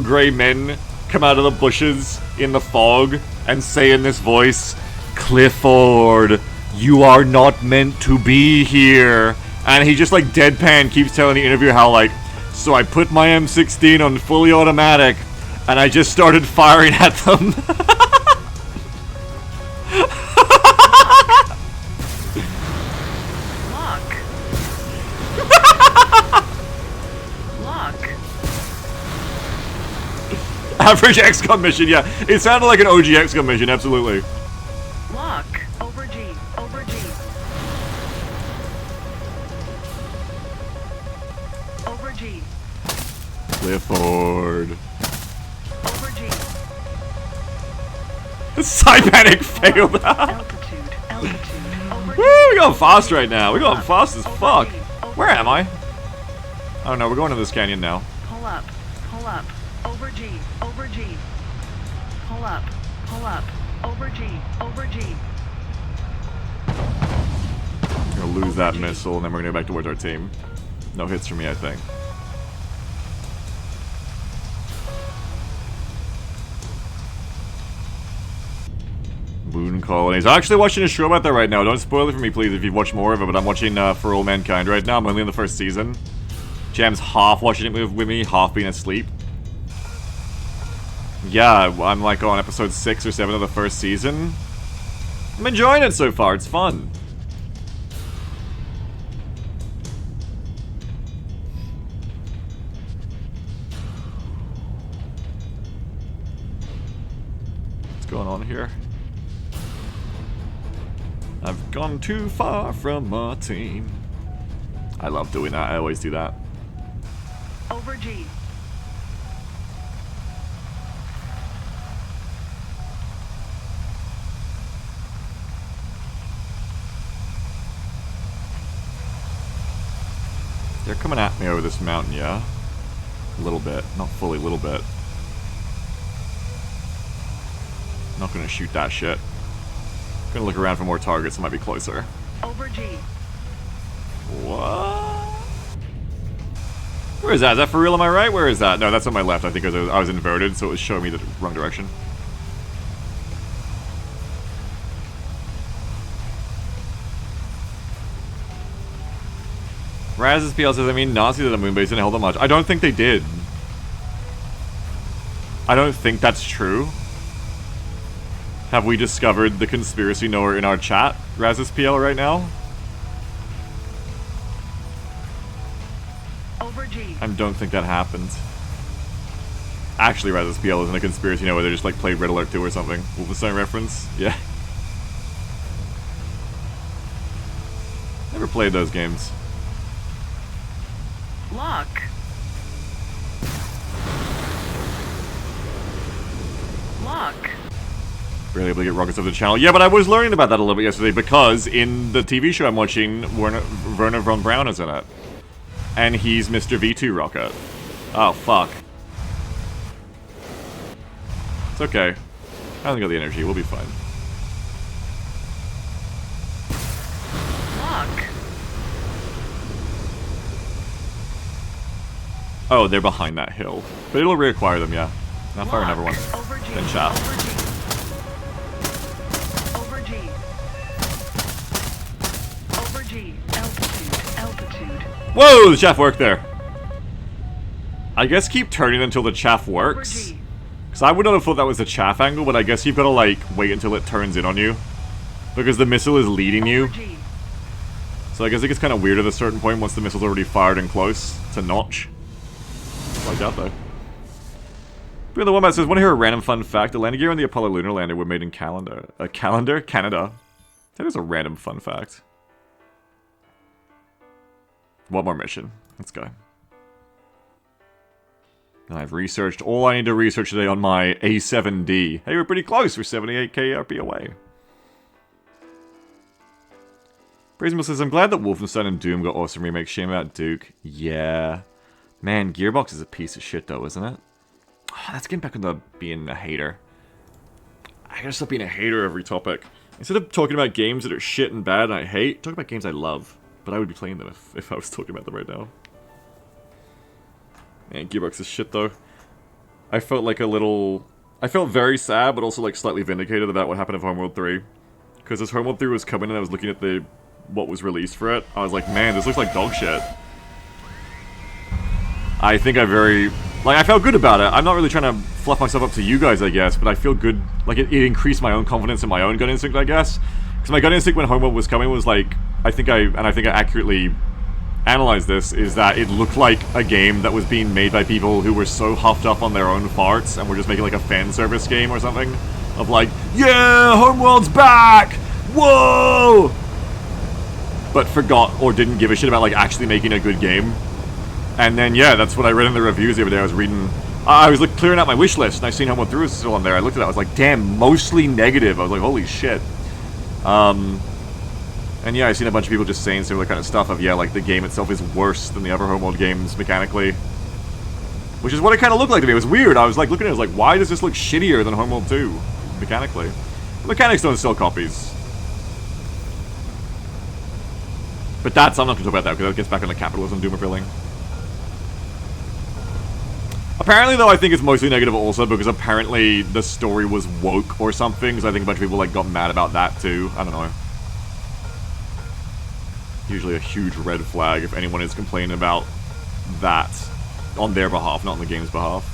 gray men come out of the bushes in the fog and say in this voice, "Clifford, you are not meant to be here." And he just like deadpan keeps telling the interviewer how like, so I put my M16 on fully automatic and I just started firing at them. Lock. Lock. Average XCOM mission, yeah. It sounded like an OG XCOM mission, absolutely. Lock. Over G. Over G. Over G. Clifford. Over G. Cybanic failed. Altitude. Altitude. Over G. Woo, we're going fast right now. We're going fast as fuck. Where am I? Oh no, we're going to this canyon now. Pull up. Pull up. Over G. Over G. Pull up. Pull up. Over G. Over G. We're gonna lose that missile and then we're gonna go back towards our team. No hits for me, I think. Moon colonies. I'm actually watching a show about that right now. Don't spoil it for me, please, if you've watched more of it, but I'm watching For All Mankind right now. I'm only in the first season. Jam's half watching it with me, half being asleep. Yeah, I'm like on episode 6 or 7 of the first season. I'm enjoying it so far, it's fun. What's going on here? I've gone too far from my team. I love doing that, I always do that. Over G. They're coming at me over this mountain, yeah? A little bit. Not fully, a little bit. Not gonna shoot that shit. Gonna look around for more targets that might be closer. Over G. What? Where is that? Is that for real? Am I right? Where is that? No, that's on my left. I think I was inverted, so it was showing me the wrong direction. Raz's PL says, I mean, Nazis at the moon base didn't hold that much. I don't think they did. I don't think that's true. Have we discovered the conspiracy knower in our chat, Raz's PL, right now? Over G. I don't think that happened. Actually, Raz's PL isn't a conspiracy knower. They just like played Red Alert 2 or something. Wolfenstein reference? Yeah. Never played those games. Lock. Lock. Barely able to get rockets up the channel. Yeah, but I was learning about that a little bit yesterday because in the TV show I'm watching, Werner von Braun is in it. And he's Mr. V2 Rocket. Oh, fuck. It's okay. I don't got the energy. We'll be fine. Lock. Oh, they're behind that hill. But it'll reacquire them, yeah. Now fire another one. Over G. Then shot. Over G. Over G. Over G. Altitude. Altitude. Whoa, the chaff worked there. I guess keep turning until the chaff works. Over G. Because I would not have thought that was the chaff angle, but I guess you've got to, like, wait until it turns in on you. Because the missile is leading you. Over G. So I guess it gets kind of weird at a certain point once the missile's already fired and close to notch. Like that, though. But the one that says, want to hear a random fun fact? The landing gear and the Apollo lunar lander were made in Canada. Canada? That is a random fun fact. One more mission. Let's go. And I've researched all I need to research today on my A7D. Hey, we're pretty close. We're 78k RP away. Brazenmill says, I'm glad that Wolfenstein and Doom got awesome remakes. Shame about Duke. Yeah. Man, Gearbox is a piece of shit though, isn't it? Let's get back into being a hater. I gotta stop being a hater every topic. Instead of talking about games that are shit and bad and I hate, talk about games I love. But I would be playing them if I was talking about them right now. Man, Gearbox is shit though. I felt like a little... I felt very sad, but also like slightly vindicated about what happened of Homeworld 3. Because as Homeworld 3 was coming and I was looking at what was released for it, I was like, man, this looks like dog shit. I think I felt good about it. I'm not really trying to fluff myself up to you guys, I guess, but I feel good. Like, it increased my own confidence in my own gut instinct, I guess. Because my gut instinct when Homeworld was coming was like, I think I accurately analyzed this, is that it looked like a game that was being made by people who were so huffed up on their own farts and were just making like a fan service game or something. Of like, yeah, Homeworld's back! Whoa! But forgot or didn't give a shit about like actually making a good game. And then, yeah, that's what I read in the reviews the other day. I was reading... I was like, clearing out my wish list, and I seen Homeworld 3 was still on there. I looked at that, I was like, damn, mostly negative. I was like, holy shit. And yeah, I seen a bunch of people just saying similar kind of stuff of, yeah, like, the game itself is worse than the other Homeworld games, mechanically. Which is what it kind of looked like to me. It was weird. I was like, looking at it, I was like, why does this look shittier than Homeworld 2, mechanically? The mechanics don't sell copies. But I'm not going to talk about that, because that gets back on the capitalism doom-appealing. Apparently, though, I think it's mostly negative also, because apparently the story was woke or something, because I think a bunch of people, like, got mad about that, too. I don't know. Usually a huge red flag if anyone is complaining about that on their behalf, not on the game's behalf.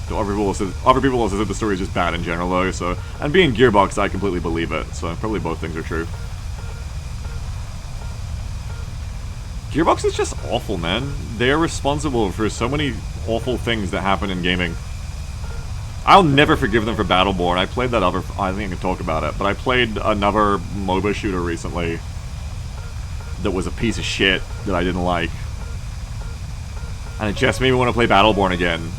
So other people also said the story is just bad in general, though, so... And being Gearbox, I completely believe it, so probably both things are true. Gearbox is just awful, man. They are responsible for so many awful things that happen in gaming. I'll never forgive them for Battleborn. I played that other... I think I can talk about it, but I played another MOBA shooter recently that was a piece of shit that I didn't like. And it just made me want to play Battleborn again.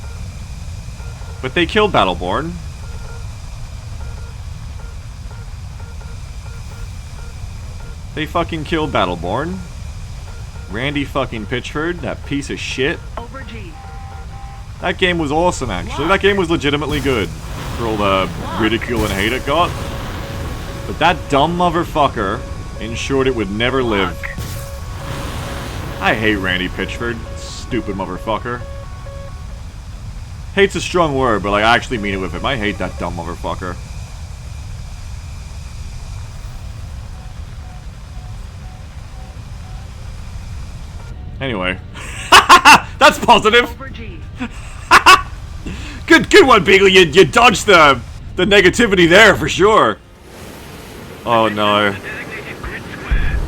But they killed Battleborn. They fucking killed Battleborn. Randy fucking Pitchford, that piece of shit. Over G. That game was awesome, actually. That game was legitimately good for all the ridicule and hate it got. But that dumb motherfucker ensured it would never live. I hate Randy Pitchford. Stupid motherfucker. Hate's a strong word, but like, I actually mean it with him. I hate that dumb motherfucker. Anyway. That's positive! Over G. Good one, Beagle. You dodged the negativity there, for sure. Oh, no. Designated grid square.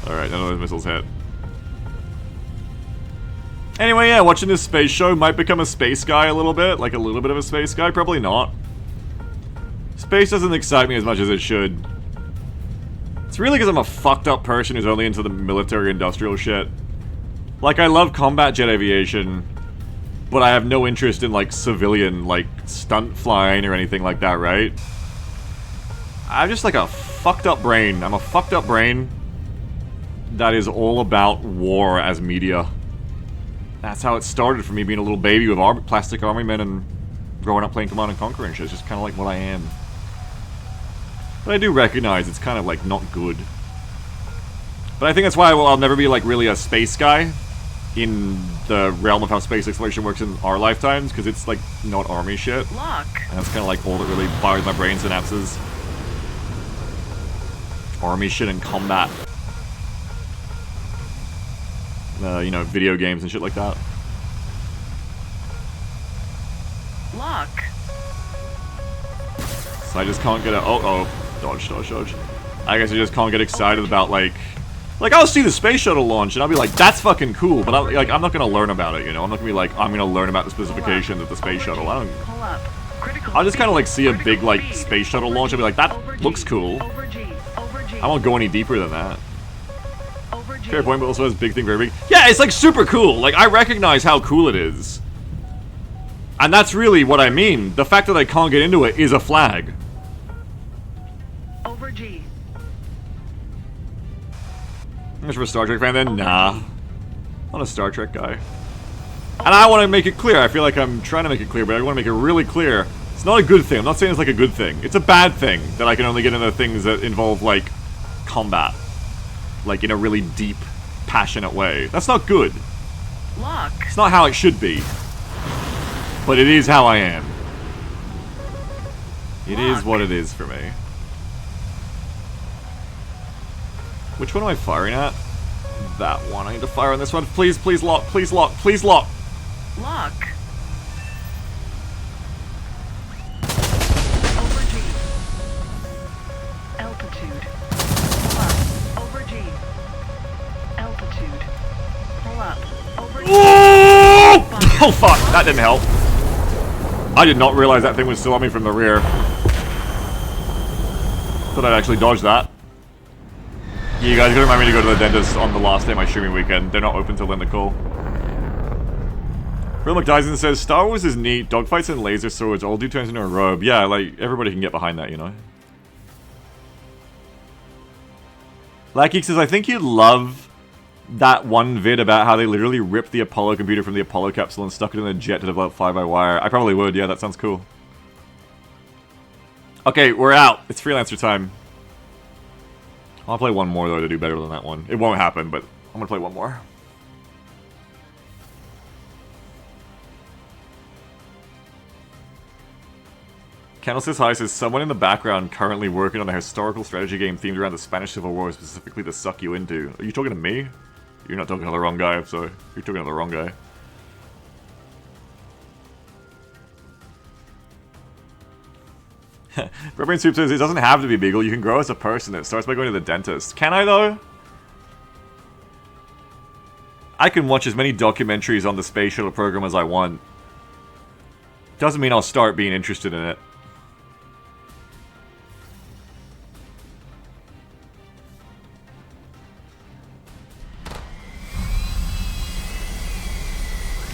Alright, none of those missiles hit. Anyway, yeah, watching this space show might become a space guy a little bit. Like, a little bit of a space guy. Probably not. Space doesn't excite me as much as it should. It's really because I'm a fucked up person who's only into the military-industrial shit. Like, I love combat jet aviation, but I have no interest in, like, civilian, like, stunt flying or anything like that, right? I'm just like a fucked up brain. I'm a fucked up brain that is all about war as media. That's how it started for me, being a little baby with plastic army men and growing up playing Command & Conquer and shit. It's just kind of like what I am. But I do recognize it's kind of, like, not good. But I think that's why I'll never be, like, really a space guy in the realm of how space exploration works in our lifetimes, because it's, like, not army shit. Lock. And that's kind of, like, all that really fires my brain synapses. Army shit and combat. You know, video games and shit like that. Lock. So I just can't get a... Oh. Dodge. I guess I just can't get excited about, like, I'll see the space shuttle launch, and I'll be like, that's fucking cool, but I'm not gonna learn about it, you know? I'm not gonna be like, I'm gonna learn about the specifications of the space shuttle. I don't... Pull up. Critical I'll just kind of, like, see a critical big, like, speed. space shuttle launch and be like, that Over G. looks cool. Over G. Over G. I won't go any deeper than that. Over G. Fair point, but also has big thing, very big. Yeah, it's, like, super cool. Like, I recognize how cool it is. And that's really what I mean. The fact that I can't get into it is a flag. Over Much of a Star Trek fan then? Nah. Not a Star Trek guy. And I want to make it clear. I feel like I'm trying to make it clear, but I want to make it really clear. It's not a good thing. I'm not saying it's like a good thing. It's a bad thing that I can only get into things that involve, like, combat. Like, in a really deep, passionate way. That's not good. Lock. It's not how it should be. But it is how I am. It is what it is for me. Which one am I firing at? That one. I need to fire on this one. Please, please lock. Please lock. Please lock. Lock. Over G. Altitude. Pull up. Over G. Altitude. Pull up. Over G. Oh! Oh fuck! That didn't help. I did not realize that thing was still on me from the rear. Thought I'd actually dodge that. You guys gotta remind me to go to the dentist on the last day of my streaming weekend. They're not open till then to call. Real McDyson says, Star Wars is neat. Dogfights and laser swords all do turns into a robe. Yeah, like, everybody can get behind that, you know? Lackey says, I think you'd love that one vid about how they literally ripped the Apollo computer from the Apollo capsule and stuck it in a jet to develop fly-by-wire. I probably would, yeah, that sounds cool. Okay, we're out. It's freelancer time. I'll play one more, though, to do better than that one. It won't happen, but I'm gonna play one more. Candle says hi, says someone in the background currently working on a historical strategy game themed around the Spanish Civil War, specifically to suck you into. Are you talking to me? You're not talking to the wrong guy, I'm sorry. You're talking to the wrong guy. Red Soup says, it doesn't have to be Beagle, you can grow as a person. It starts by going to the dentist. Can I, though? I can watch as many documentaries on the space shuttle program as I want. Doesn't mean I'll start being interested in it.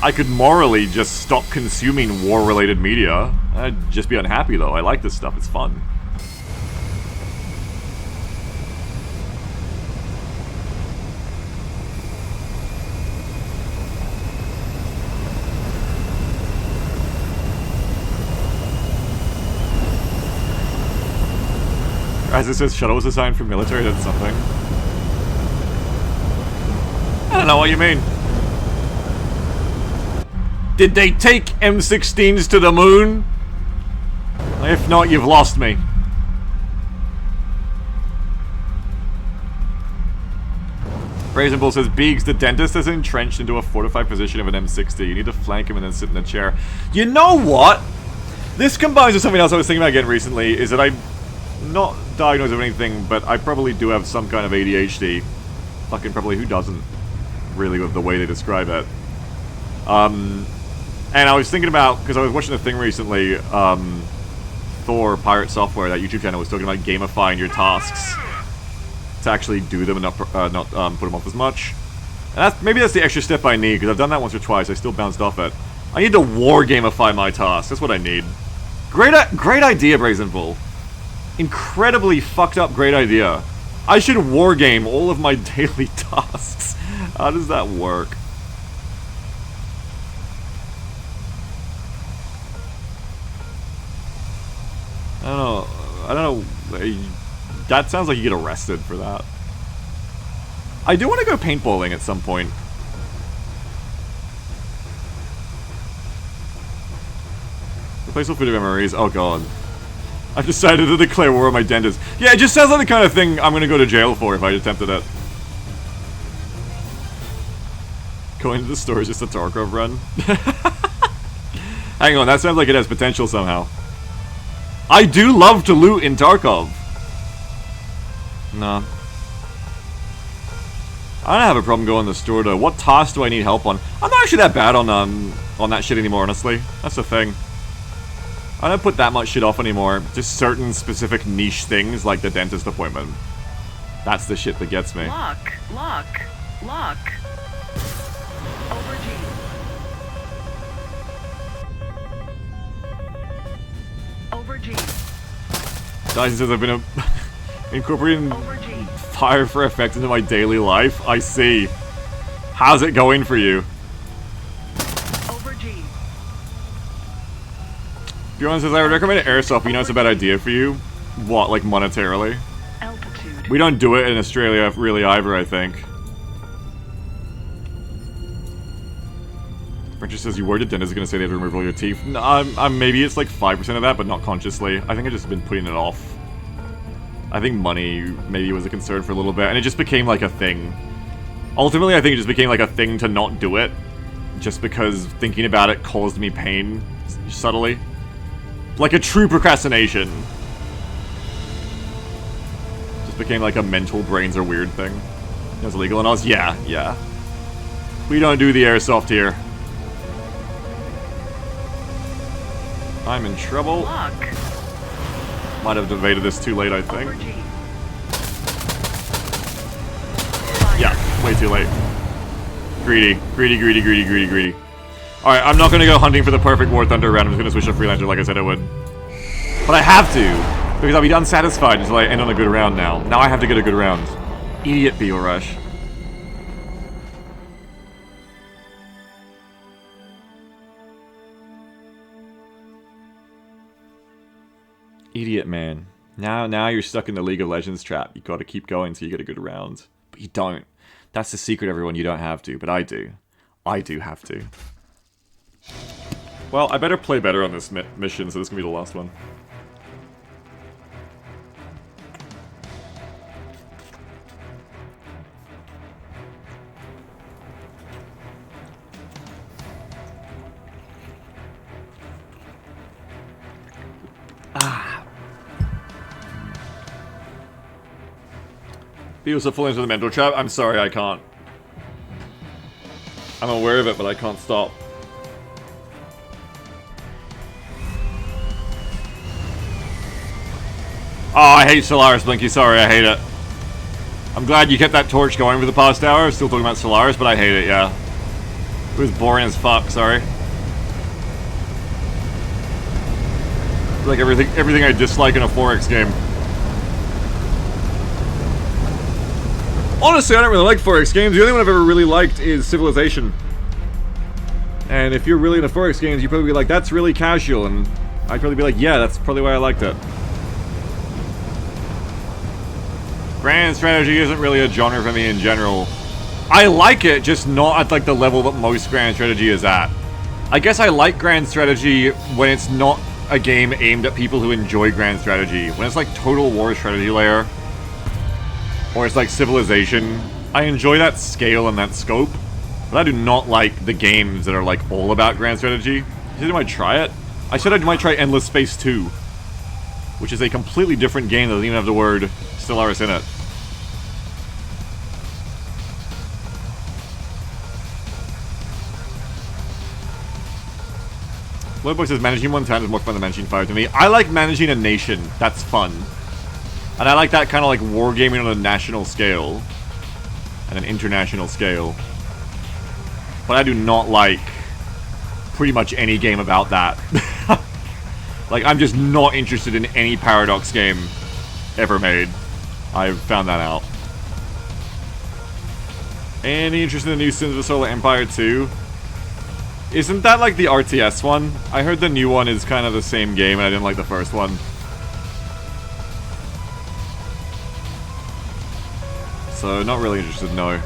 I could morally just stop consuming war-related media. I'd just be unhappy, though. I like this stuff. It's fun. As it says, shuttle was assigned for military, that's something. I don't know what you mean. Did they take M16s to the moon? If not, you've lost me. Brazen Bull says, Beegs, the dentist is entrenched into a fortified position of an M60. You need to flank him and then sit in the chair. You know what? This combines with something else I was thinking about again recently, is that I'm not diagnosed with anything, but I probably do have some kind of ADHD. Fucking probably, who doesn't? Really, with the way they describe it. And I was thinking about, because I was watching a thing recently, Thor Pirate Software, that YouTube channel, was talking about gamifying your tasks to actually do them and not put them off as much. And maybe that's the extra step I need, because I've done that once or twice, I still bounced off it. I need to war gamify my tasks, that's what I need. Great idea, Brazen Bull. Incredibly fucked up great idea. I should war game all of my daily tasks. How does that work? I don't know. That sounds like you get arrested for that. I do want to go paintballing at some point. Replaceable food of memories. Oh god. I've decided to declare war on my dentist. Yeah, it just sounds like the kind of thing I'm gonna go to jail for if I attempted it. Going to the store is just a Tarkov run. Hang on, that sounds like it has potential somehow. I do love to loot in Tarkov. Nah. I don't have a problem going to the store though. What task do I need help on? I'm not actually that bad on that shit anymore, honestly. That's the thing. I don't put that much shit off anymore. Just certain specific niche things like the dentist appointment. That's the shit that gets me. Lock. Over G. Over G. Dyson says I've been incorporating Over G. Fire for effect into my daily life? I see. How's it going for you? Over G. Bjorn says, I would recommend Airsoft, but you know it's a bad idea for you. What, like monetarily? Altitude. We don't do it in Australia really either, I think. French says, you worried that dentists are going to say they have to remove all your teeth. No, maybe it's like 5% of that, but not consciously. I think I've just been putting it off. I think money maybe was a concern for a little bit, and it just became like a thing. Ultimately, I think it just became like a thing to not do it, just because thinking about it caused me pain, subtly. Like a true procrastination. Just became like a mental brains are weird thing. It was illegal, and I was, yeah. We don't do the airsoft here. I'm in trouble. Lock. Might have evaded this too late, I think. Over G. Yeah, way too late. Greedy. Alright, I'm not gonna go hunting for the perfect War Thunder round. I'm just gonna switch to Freelancer like I said I would. But I have to, because I'll be unsatisfied until I end on a good round now. Now I have to get a good round. Idiot Beetle Rush. Idiot man. Now you're stuck in the League of Legends trap. You gotta keep going until you get a good round. But you don't. That's the secret, everyone. You don't have to, but I do. I do have to. Well, I better play better on this mission, so this is gonna be the last one. Beetles are falling into the mental trap. I'm sorry, I can't. I'm aware of it, but I can't stop. Oh, I hate Solaris, Blinky. Sorry, I hate it. I'm glad you kept that torch going for the past hour. Still talking about Solaris, but I hate it, yeah. It was boring as fuck, sorry. Like everything I dislike in a 4X game. Honestly, I don't really like 4X games. The only one I've ever really liked is Civilization. And if you're really into 4X games, you'd probably be like, that's really casual. And I'd probably be like, yeah, that's probably why I liked it. Grand strategy isn't really a genre for me in general. I like it, just not at like the level that most grand strategy is at. I guess I like grand strategy when it's not a game aimed at people who enjoy grand strategy. When it's like Total War strategy layer, or it's like Civilization, I enjoy that scale and that scope, but I do not like the games that are like all about grand strategy. You said I might try it? I said I might try Endless Space 2, which is a completely different game that doesn't even have the word Stellaris in it. Lloydboy says managing Montana is more fun than managing 5 to me. I like managing a nation. That's fun. And I like that kind of like wargaming on a national scale. And an international scale. But I do not like pretty much any game about that. Like, I'm just not interested in any Paradox game ever made. I've found that out. Any interest in the new Sins of the Solar Empire 2? Isn't that like the RTS one? I heard the new one is kind of the same game and I didn't like the first one. So, not really interested, no.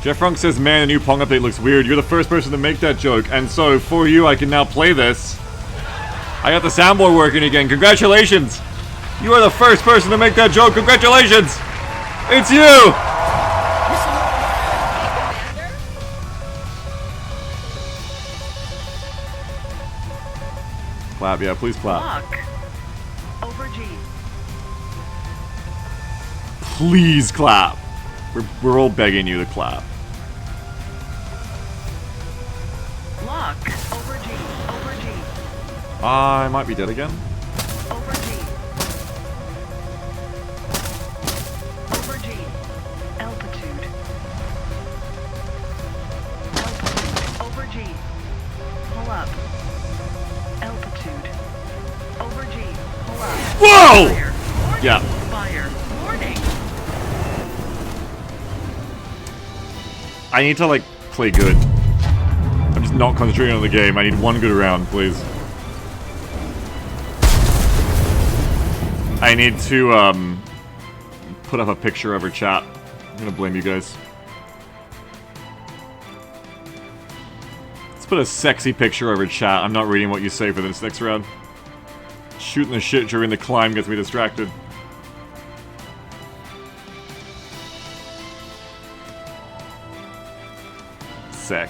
Jeff Funk says, man, the new Pong update looks weird. You're the first person to make that joke. And so, for you, I can now play this. I got the soundboard working again. Congratulations! You are the first person to make that joke. Congratulations! It's you! Clap, yeah, please clap. Lock. Over G. Please clap. We're all begging you to clap. Lock. Over G. Over G. I might be dead again. Over G. Over G. Altitude. Altitude. Over G. Pull up. Altitude. Over G. Pull up. Whoa! Fire. Yeah. Fire. Warning. I need to, like, play good. I'm just not concentrating on the game. I need one good round, please. I need to, put up a picture of her chat. I'm gonna blame you guys. Let's put a sexy picture of her chat. I'm not reading what you say for this next round. Shooting the shit during the climb gets me distracted. Sick.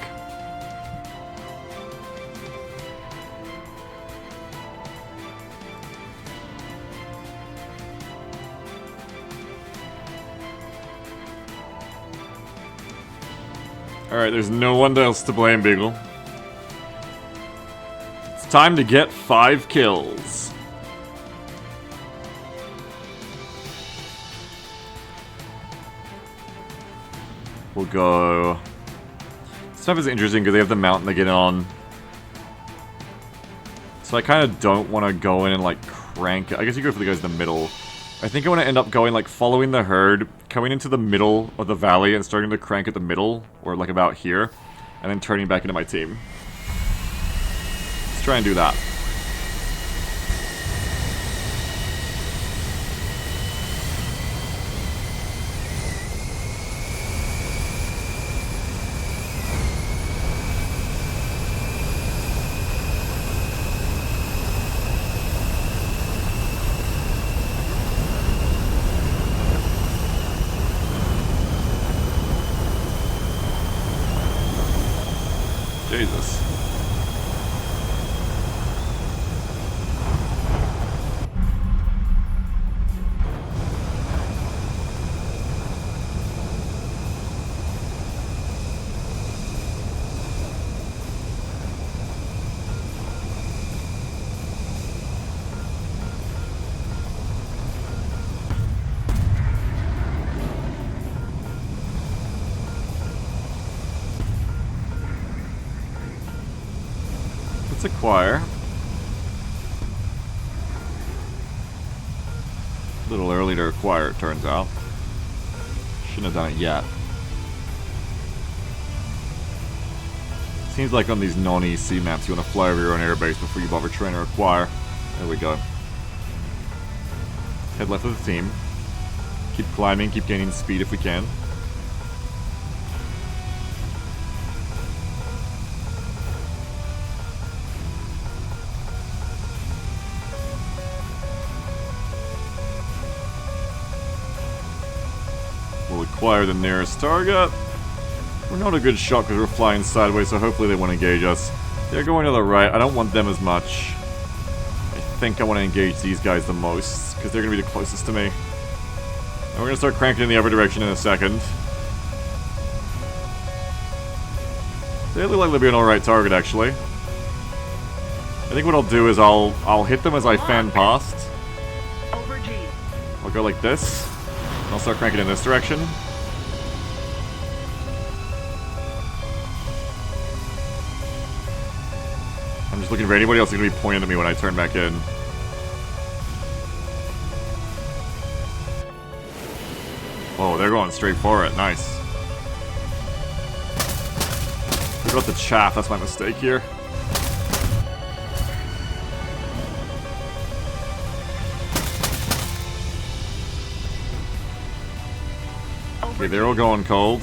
Alright, there's no one else to blame, Beagle. It's time to get 5 kills. We'll go... This map is interesting because they have the mountain to get on. So I kind of don't want to go in and, like, crank it. I guess you go for the guys in the middle. I think I want to end up going, like, following the herd, coming into the middle of the valley and starting to crank at the middle, or, like, about here, and then turning back into my team. Let's try and do that. Jesus. Acquire. A little early to acquire, it turns out. Shouldn't have done it yet. Seems like on these non-EC maps you want to fly over your own airbase before you bother trying to acquire. There we go. Head left of the team. Keep climbing, keep gaining speed if we can. Acquire the nearest target. We're not a good shot because we're flying sideways, so hopefully they won't engage us. They're going to the right. I don't want them as much. I think I want to engage these guys the most because they're going to be the closest to me. And we're going to start cranking in the other direction in a second. They look like they'll be an alright target, actually. I think what I'll do is I'll hit them as I fan past. Over G. I'll go like this. And I'll start cranking in this direction. I'm just looking for anybody else who's going to be pointing at me when I turn back in. Oh, they're going straight for it. Nice. Forgot the chaff. That's my mistake here. Okay, they're all going cold.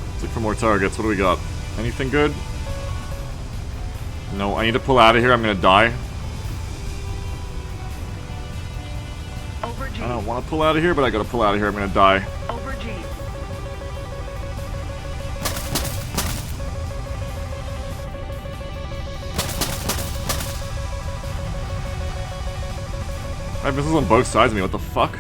Let's look for more targets. What do we got? Anything good? No, I need to pull out of here. I'm gonna die. Over G. I don't want to pull out of here, but I gotta pull out of here. I'm gonna die. Over G. I have missiles on both sides of me. What the fuck?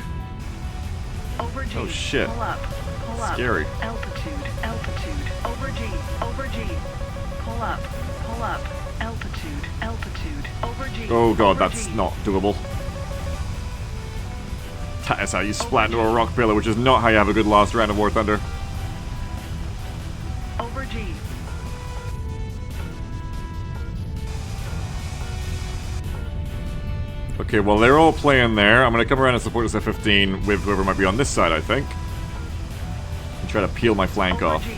Over G. Oh, shit. Pull up. Pull up. Scary. Altitude. Altitude. Over G. Over G. Pull up. Pull up. Altitude. Altitude. Over G. Oh god, Over that's G. not doable. That is how you splat into a rock pillar, which is not how you have a good last round of War Thunder. Over G. Okay, well, they're all playing there. I'm gonna come around and support this F-15 with whoever might be on this side, I think. And try to peel my flank Over off. G.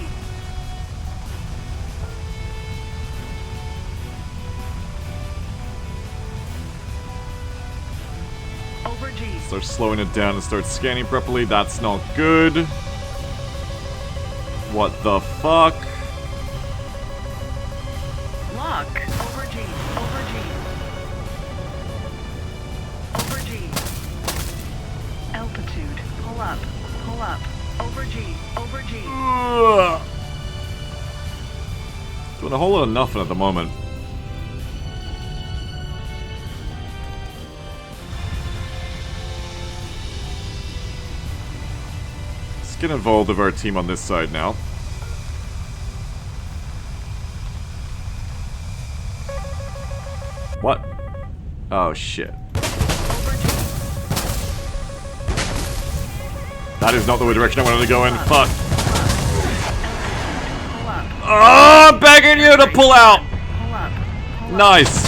Over G. Start slowing it down and start scanning properly. That's not good. What the fuck? Lock. Over G. Over G. Over G. Altitude. Pull up. Pull up. Over G. Over G. Ugh. Doing a whole lot of nothing at the moment. Let's get involved with our team on this side now. What? Oh shit. Over G. That is not the direction I wanted to go in. Fuck. Pull up. Oh, I'm begging you to pull out! Pull up. Pull up. Nice.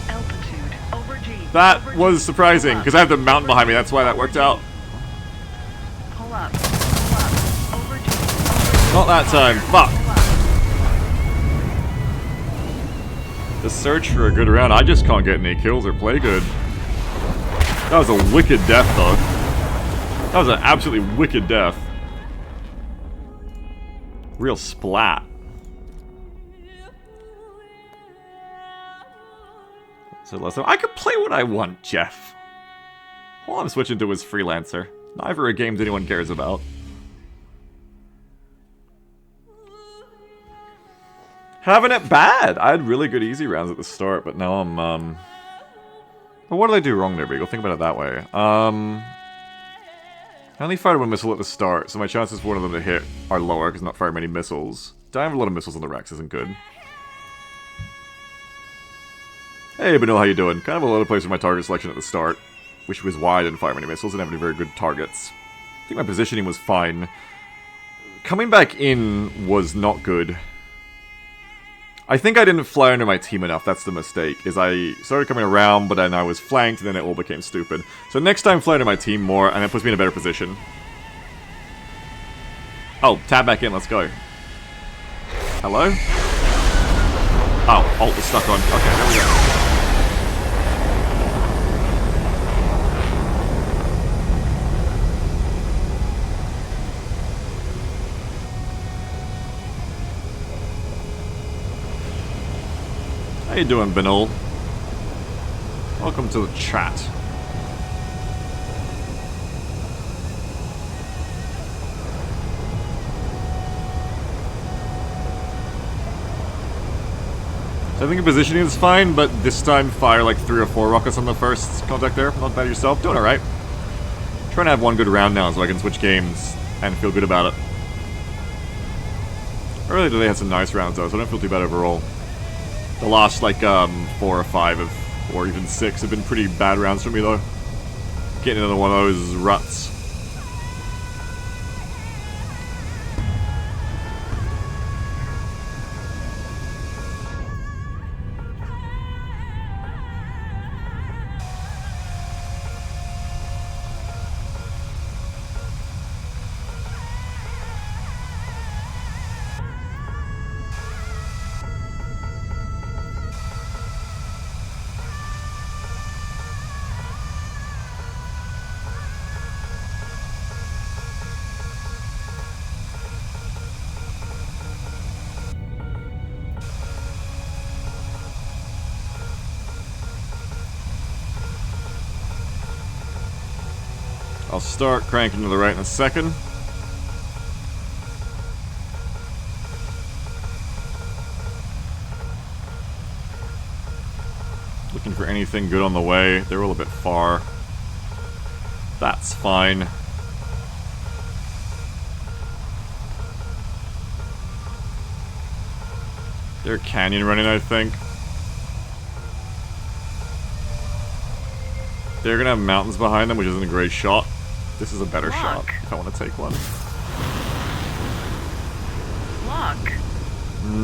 Altitude. Altitude. Over G. That Over G. was surprising, Pull up. because I have the mountain behind me, that's why that worked out. Pull up. Pull up. Over G. Not that time. Fuck. Pull up. The search for a good round. I just can't get any kills or play good. That was a wicked death, though. That was an absolutely wicked death. Real splat. So last time, I could play what I want, Jeff. All I'm switching to is Freelancer. Neither are games anyone cares about. Having it bad! I had really good easy rounds at the start, but now I'm, Well, what did I do wrong there, Beagle? Think about it that way. I only fired one missile at the start, so my chances for one of them to hit are lower, because I'm not firing many missiles. Dying a lot of missiles on the Rex isn't good. Hey, Benil, how you doing? Kind of all over the place with my target selection at the start, which was why I didn't fire many missiles, didn't have any very good targets. I think my positioning was fine. Coming back in was not good. I think I didn't fly under my team enough, that's the mistake, is I started coming around, but then I was flanked, and then it all became stupid. So next time, fly under my team more, and it puts me in a better position. Oh, tab back in, let's go. Hello? Oh, alt is stuck on. Okay, there we go. How you doing, Benol? Welcome to the chat. So I think your positioning is fine, but this time fire like 3 or 4 rockets on the first contact there. Not bad yourself. Doing alright. Trying to have one good round now so I can switch games and feel good about it. Earlier today had some nice rounds though, so I don't feel too bad overall. The last, like, 4 or 5 or even 6 have been pretty bad rounds for me, though. Getting into one of those ruts. I'll start cranking to the right in a second. Looking for anything good on the way. They're a little bit far. That's fine. They're canyon running, I think. They're gonna have mountains behind them, which isn't a great shot. This is a better shot if I want to take one. Lock.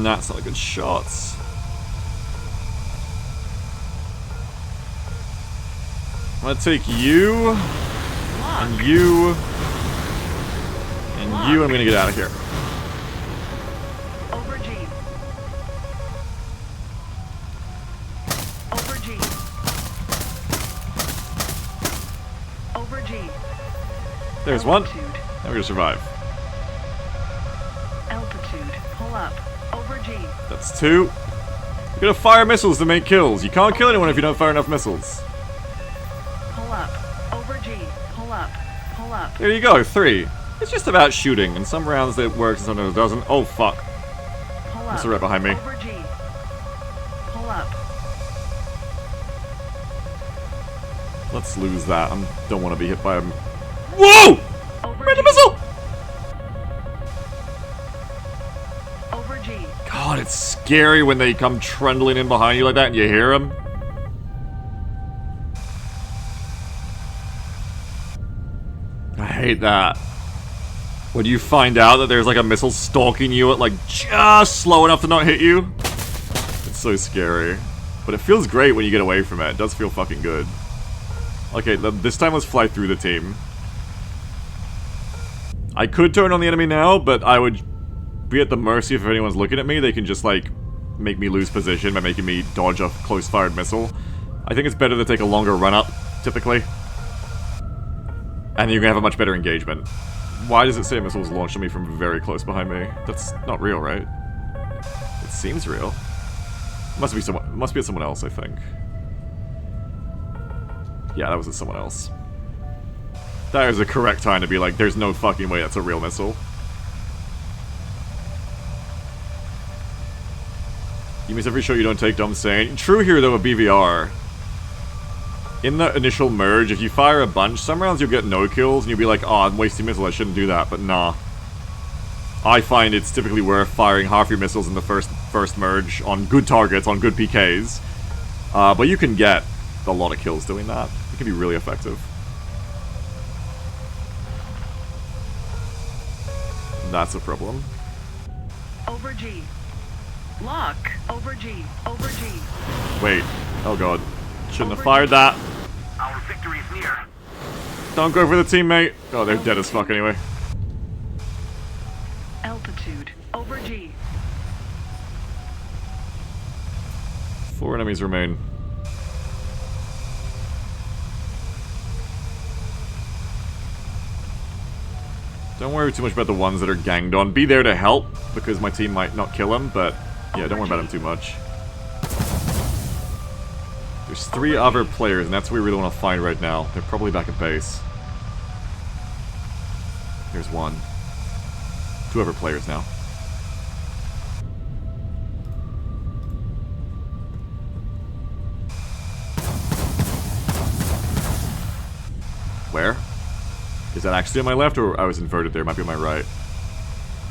That's not a good shot. I'm gonna take you, and you, and you, and I'm gonna get out of here. Over G. Over G. Over G. There's one. Altitude. Now we're gonna survive. Altitude. Pull up. Over G. That's 2. You gotta fire missiles to make kills. You can't kill anyone if you don't fire enough missiles. Pull up. Over G. Pull up. Pull up. There you go, 3. It's just about shooting. In some rounds it works and sometimes it doesn't. Oh, fuck. Pull up. Missile right behind me. Over G. Pull up. Let's lose that. I don't want to be hit by him. Whoa! Over Random G. missile! Over G. God, it's scary when they come trundling in behind you like that and you hear them. I hate that. When you find out that there's like a missile stalking you at like just slow enough to not hit you. It's so scary. But it feels great when you get away from it. It does feel fucking good. Okay, this time let's fly through the team. I could turn on the enemy now, but I would be at the mercy if anyone's looking at me. They can just, like, make me lose position by making me dodge a close-fired missile. I think it's better to take a longer run-up, typically. And you're gonna have a much better engagement. Why does it say a missile was launched on me from very close behind me? That's not real, right? It seems real. Must be at someone else, I think. Yeah, that was at someone else. That is the correct time to be like, there's no fucking way that's a real missile. You miss every shot you don't take, dumb saying. True here though with BVR. In the initial merge, if you fire a bunch, some rounds you'll get no kills and you'll be like, oh, I'm wasting missiles, I shouldn't do that, but nah. I find it's typically worth firing half your missiles in the first merge on good targets, on good PKs. But you can get a lot of kills doing that. It can be really effective. That's a problem. Over G. Lock. Over G. Over G. Wait. Oh god. Shouldn't have fired that. Our victory is near. Don't go for the teammate. Oh, they're dead as fuck anyway. Altitude. Over G. 4 enemies remain. Don't worry too much about the ones that are ganged on. Be there to help, because my team might not kill him, but yeah, don't worry about him too much. There's 3 other players, and that's what we really want to find right now. They're probably back at base. There's 1. 2 other players now. Where? Is that actually on my left, or I was inverted there? It might be on my right.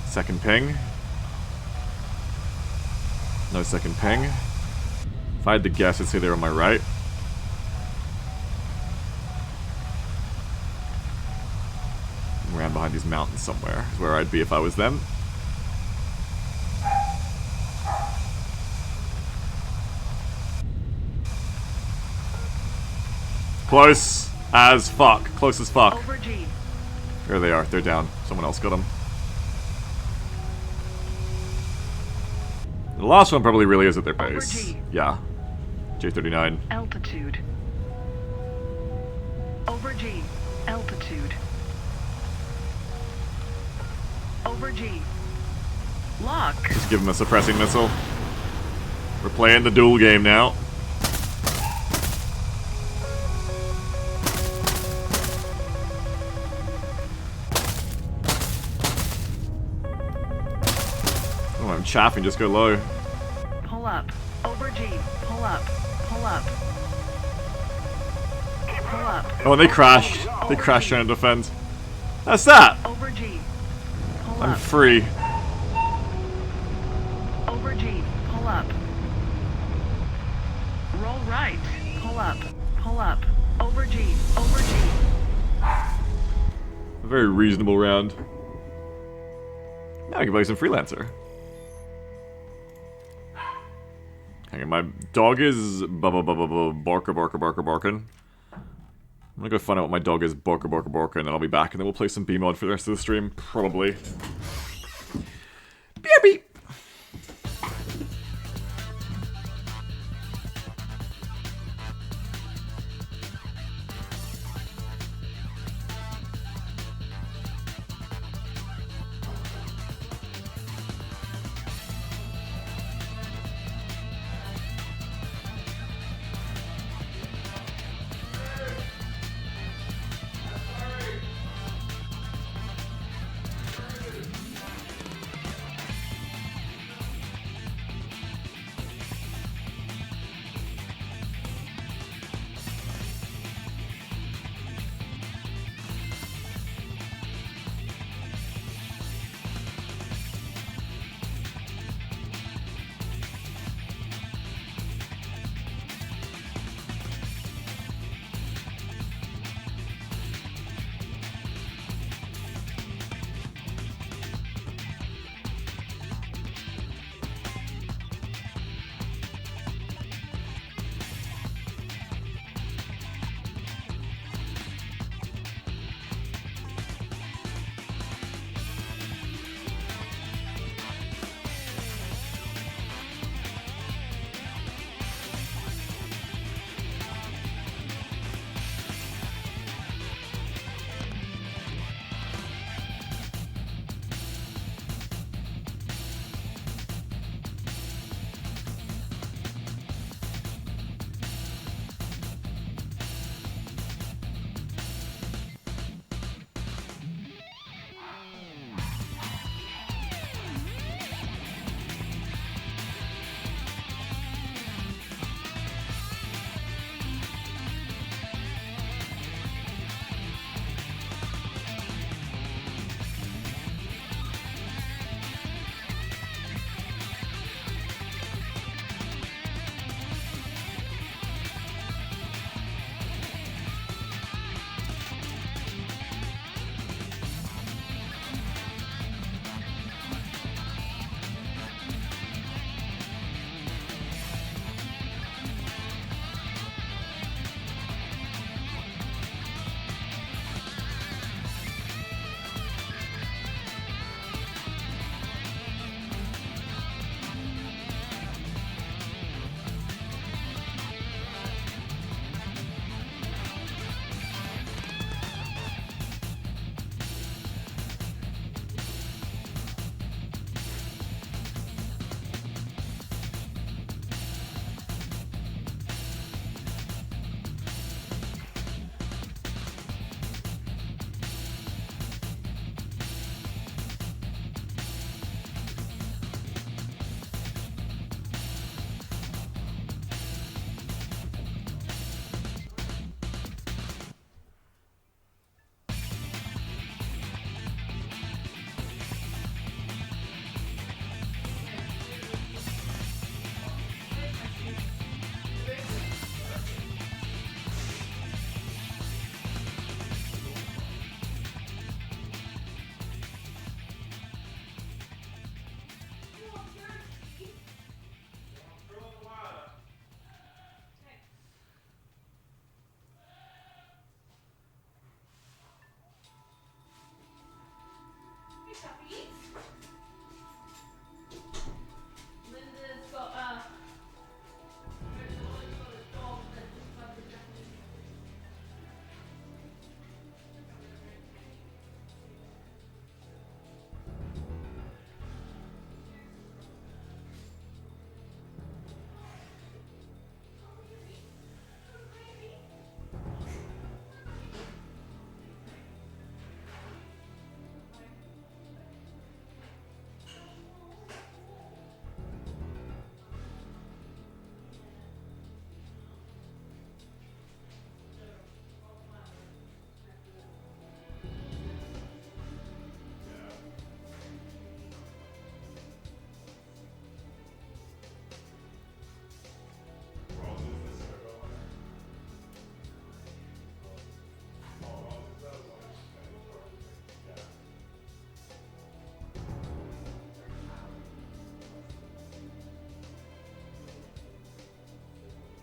Second ping. No second ping. If I had to guess, I'd say they're on my right. Around behind these mountains somewhere is where I'd be if I was them. Close as fuck. Close as fuck. Over G. There they are. They're down. Someone else got them. The last one probably really is at their base. G. Yeah. J39. Altitude. Over G. Altitude. Over G. Lock. Just give him a suppressing missile. We're playing the duel game now. Oh, I'm chaffing, just go low. Pull up. Over G. Pull up. Pull up. Pull up. Oh, and they crashed. They crashed trying to defend. That's that! Over G. Pull I'm up. free. Over G. Pull up. Roll right. Pull up. Pull up. Over G. Over G. A very reasonable round. Now I can play some Freelancer. Hang on, my dog is barking. I'm gonna go find out what my dog is, Borka Borka Borka, and then I'll be back, and then we'll play some B-Mod for the rest of the stream, probably. BRB!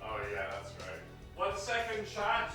Oh yeah, that's right. 1 second, chat.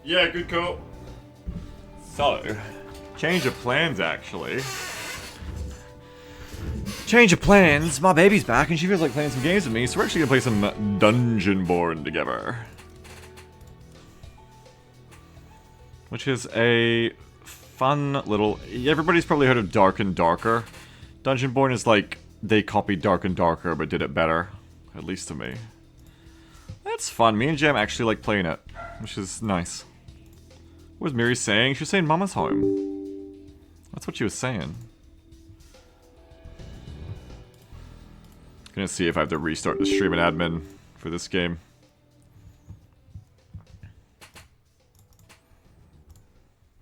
Yeah, good call. So, change of plans, actually. Change of plans. My baby's back, and she feels like playing some games with me, so we're actually gonna play some Dungeonborn together. Which is a fun little... Everybody's probably heard of Dark and Darker. Dungeonborn is like, they copied Dark and Darker, but did it better. At least to me. That's fun. Me and Jam actually like playing it, which is nice. What was Miri saying? She was saying Mama's home. That's what she was saying. Gonna see if I have to restart the stream and admin for this game.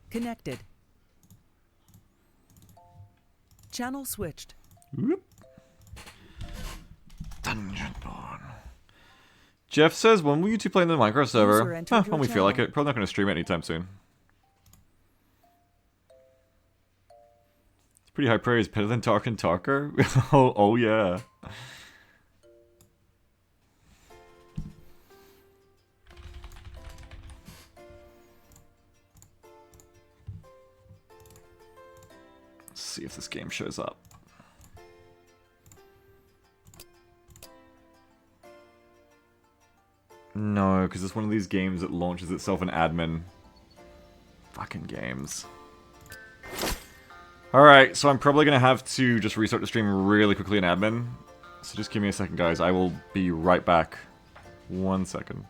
Connected. Channel switched. Whoop. Dungeonborn. Jeff says, when will you two play in the Minecraft server? entered your When we feel like channel. it. Probably not going to stream it anytime soon. It's pretty high praise. Better than Dark and Darker? Oh yeah. Let's see if this game shows up. No, because it's one of these games that launches itself in admin. Fucking games. Alright, so I'm probably going to have to just restart the stream really quickly in admin. So just give me a second, guys. I will be right back. 1 second.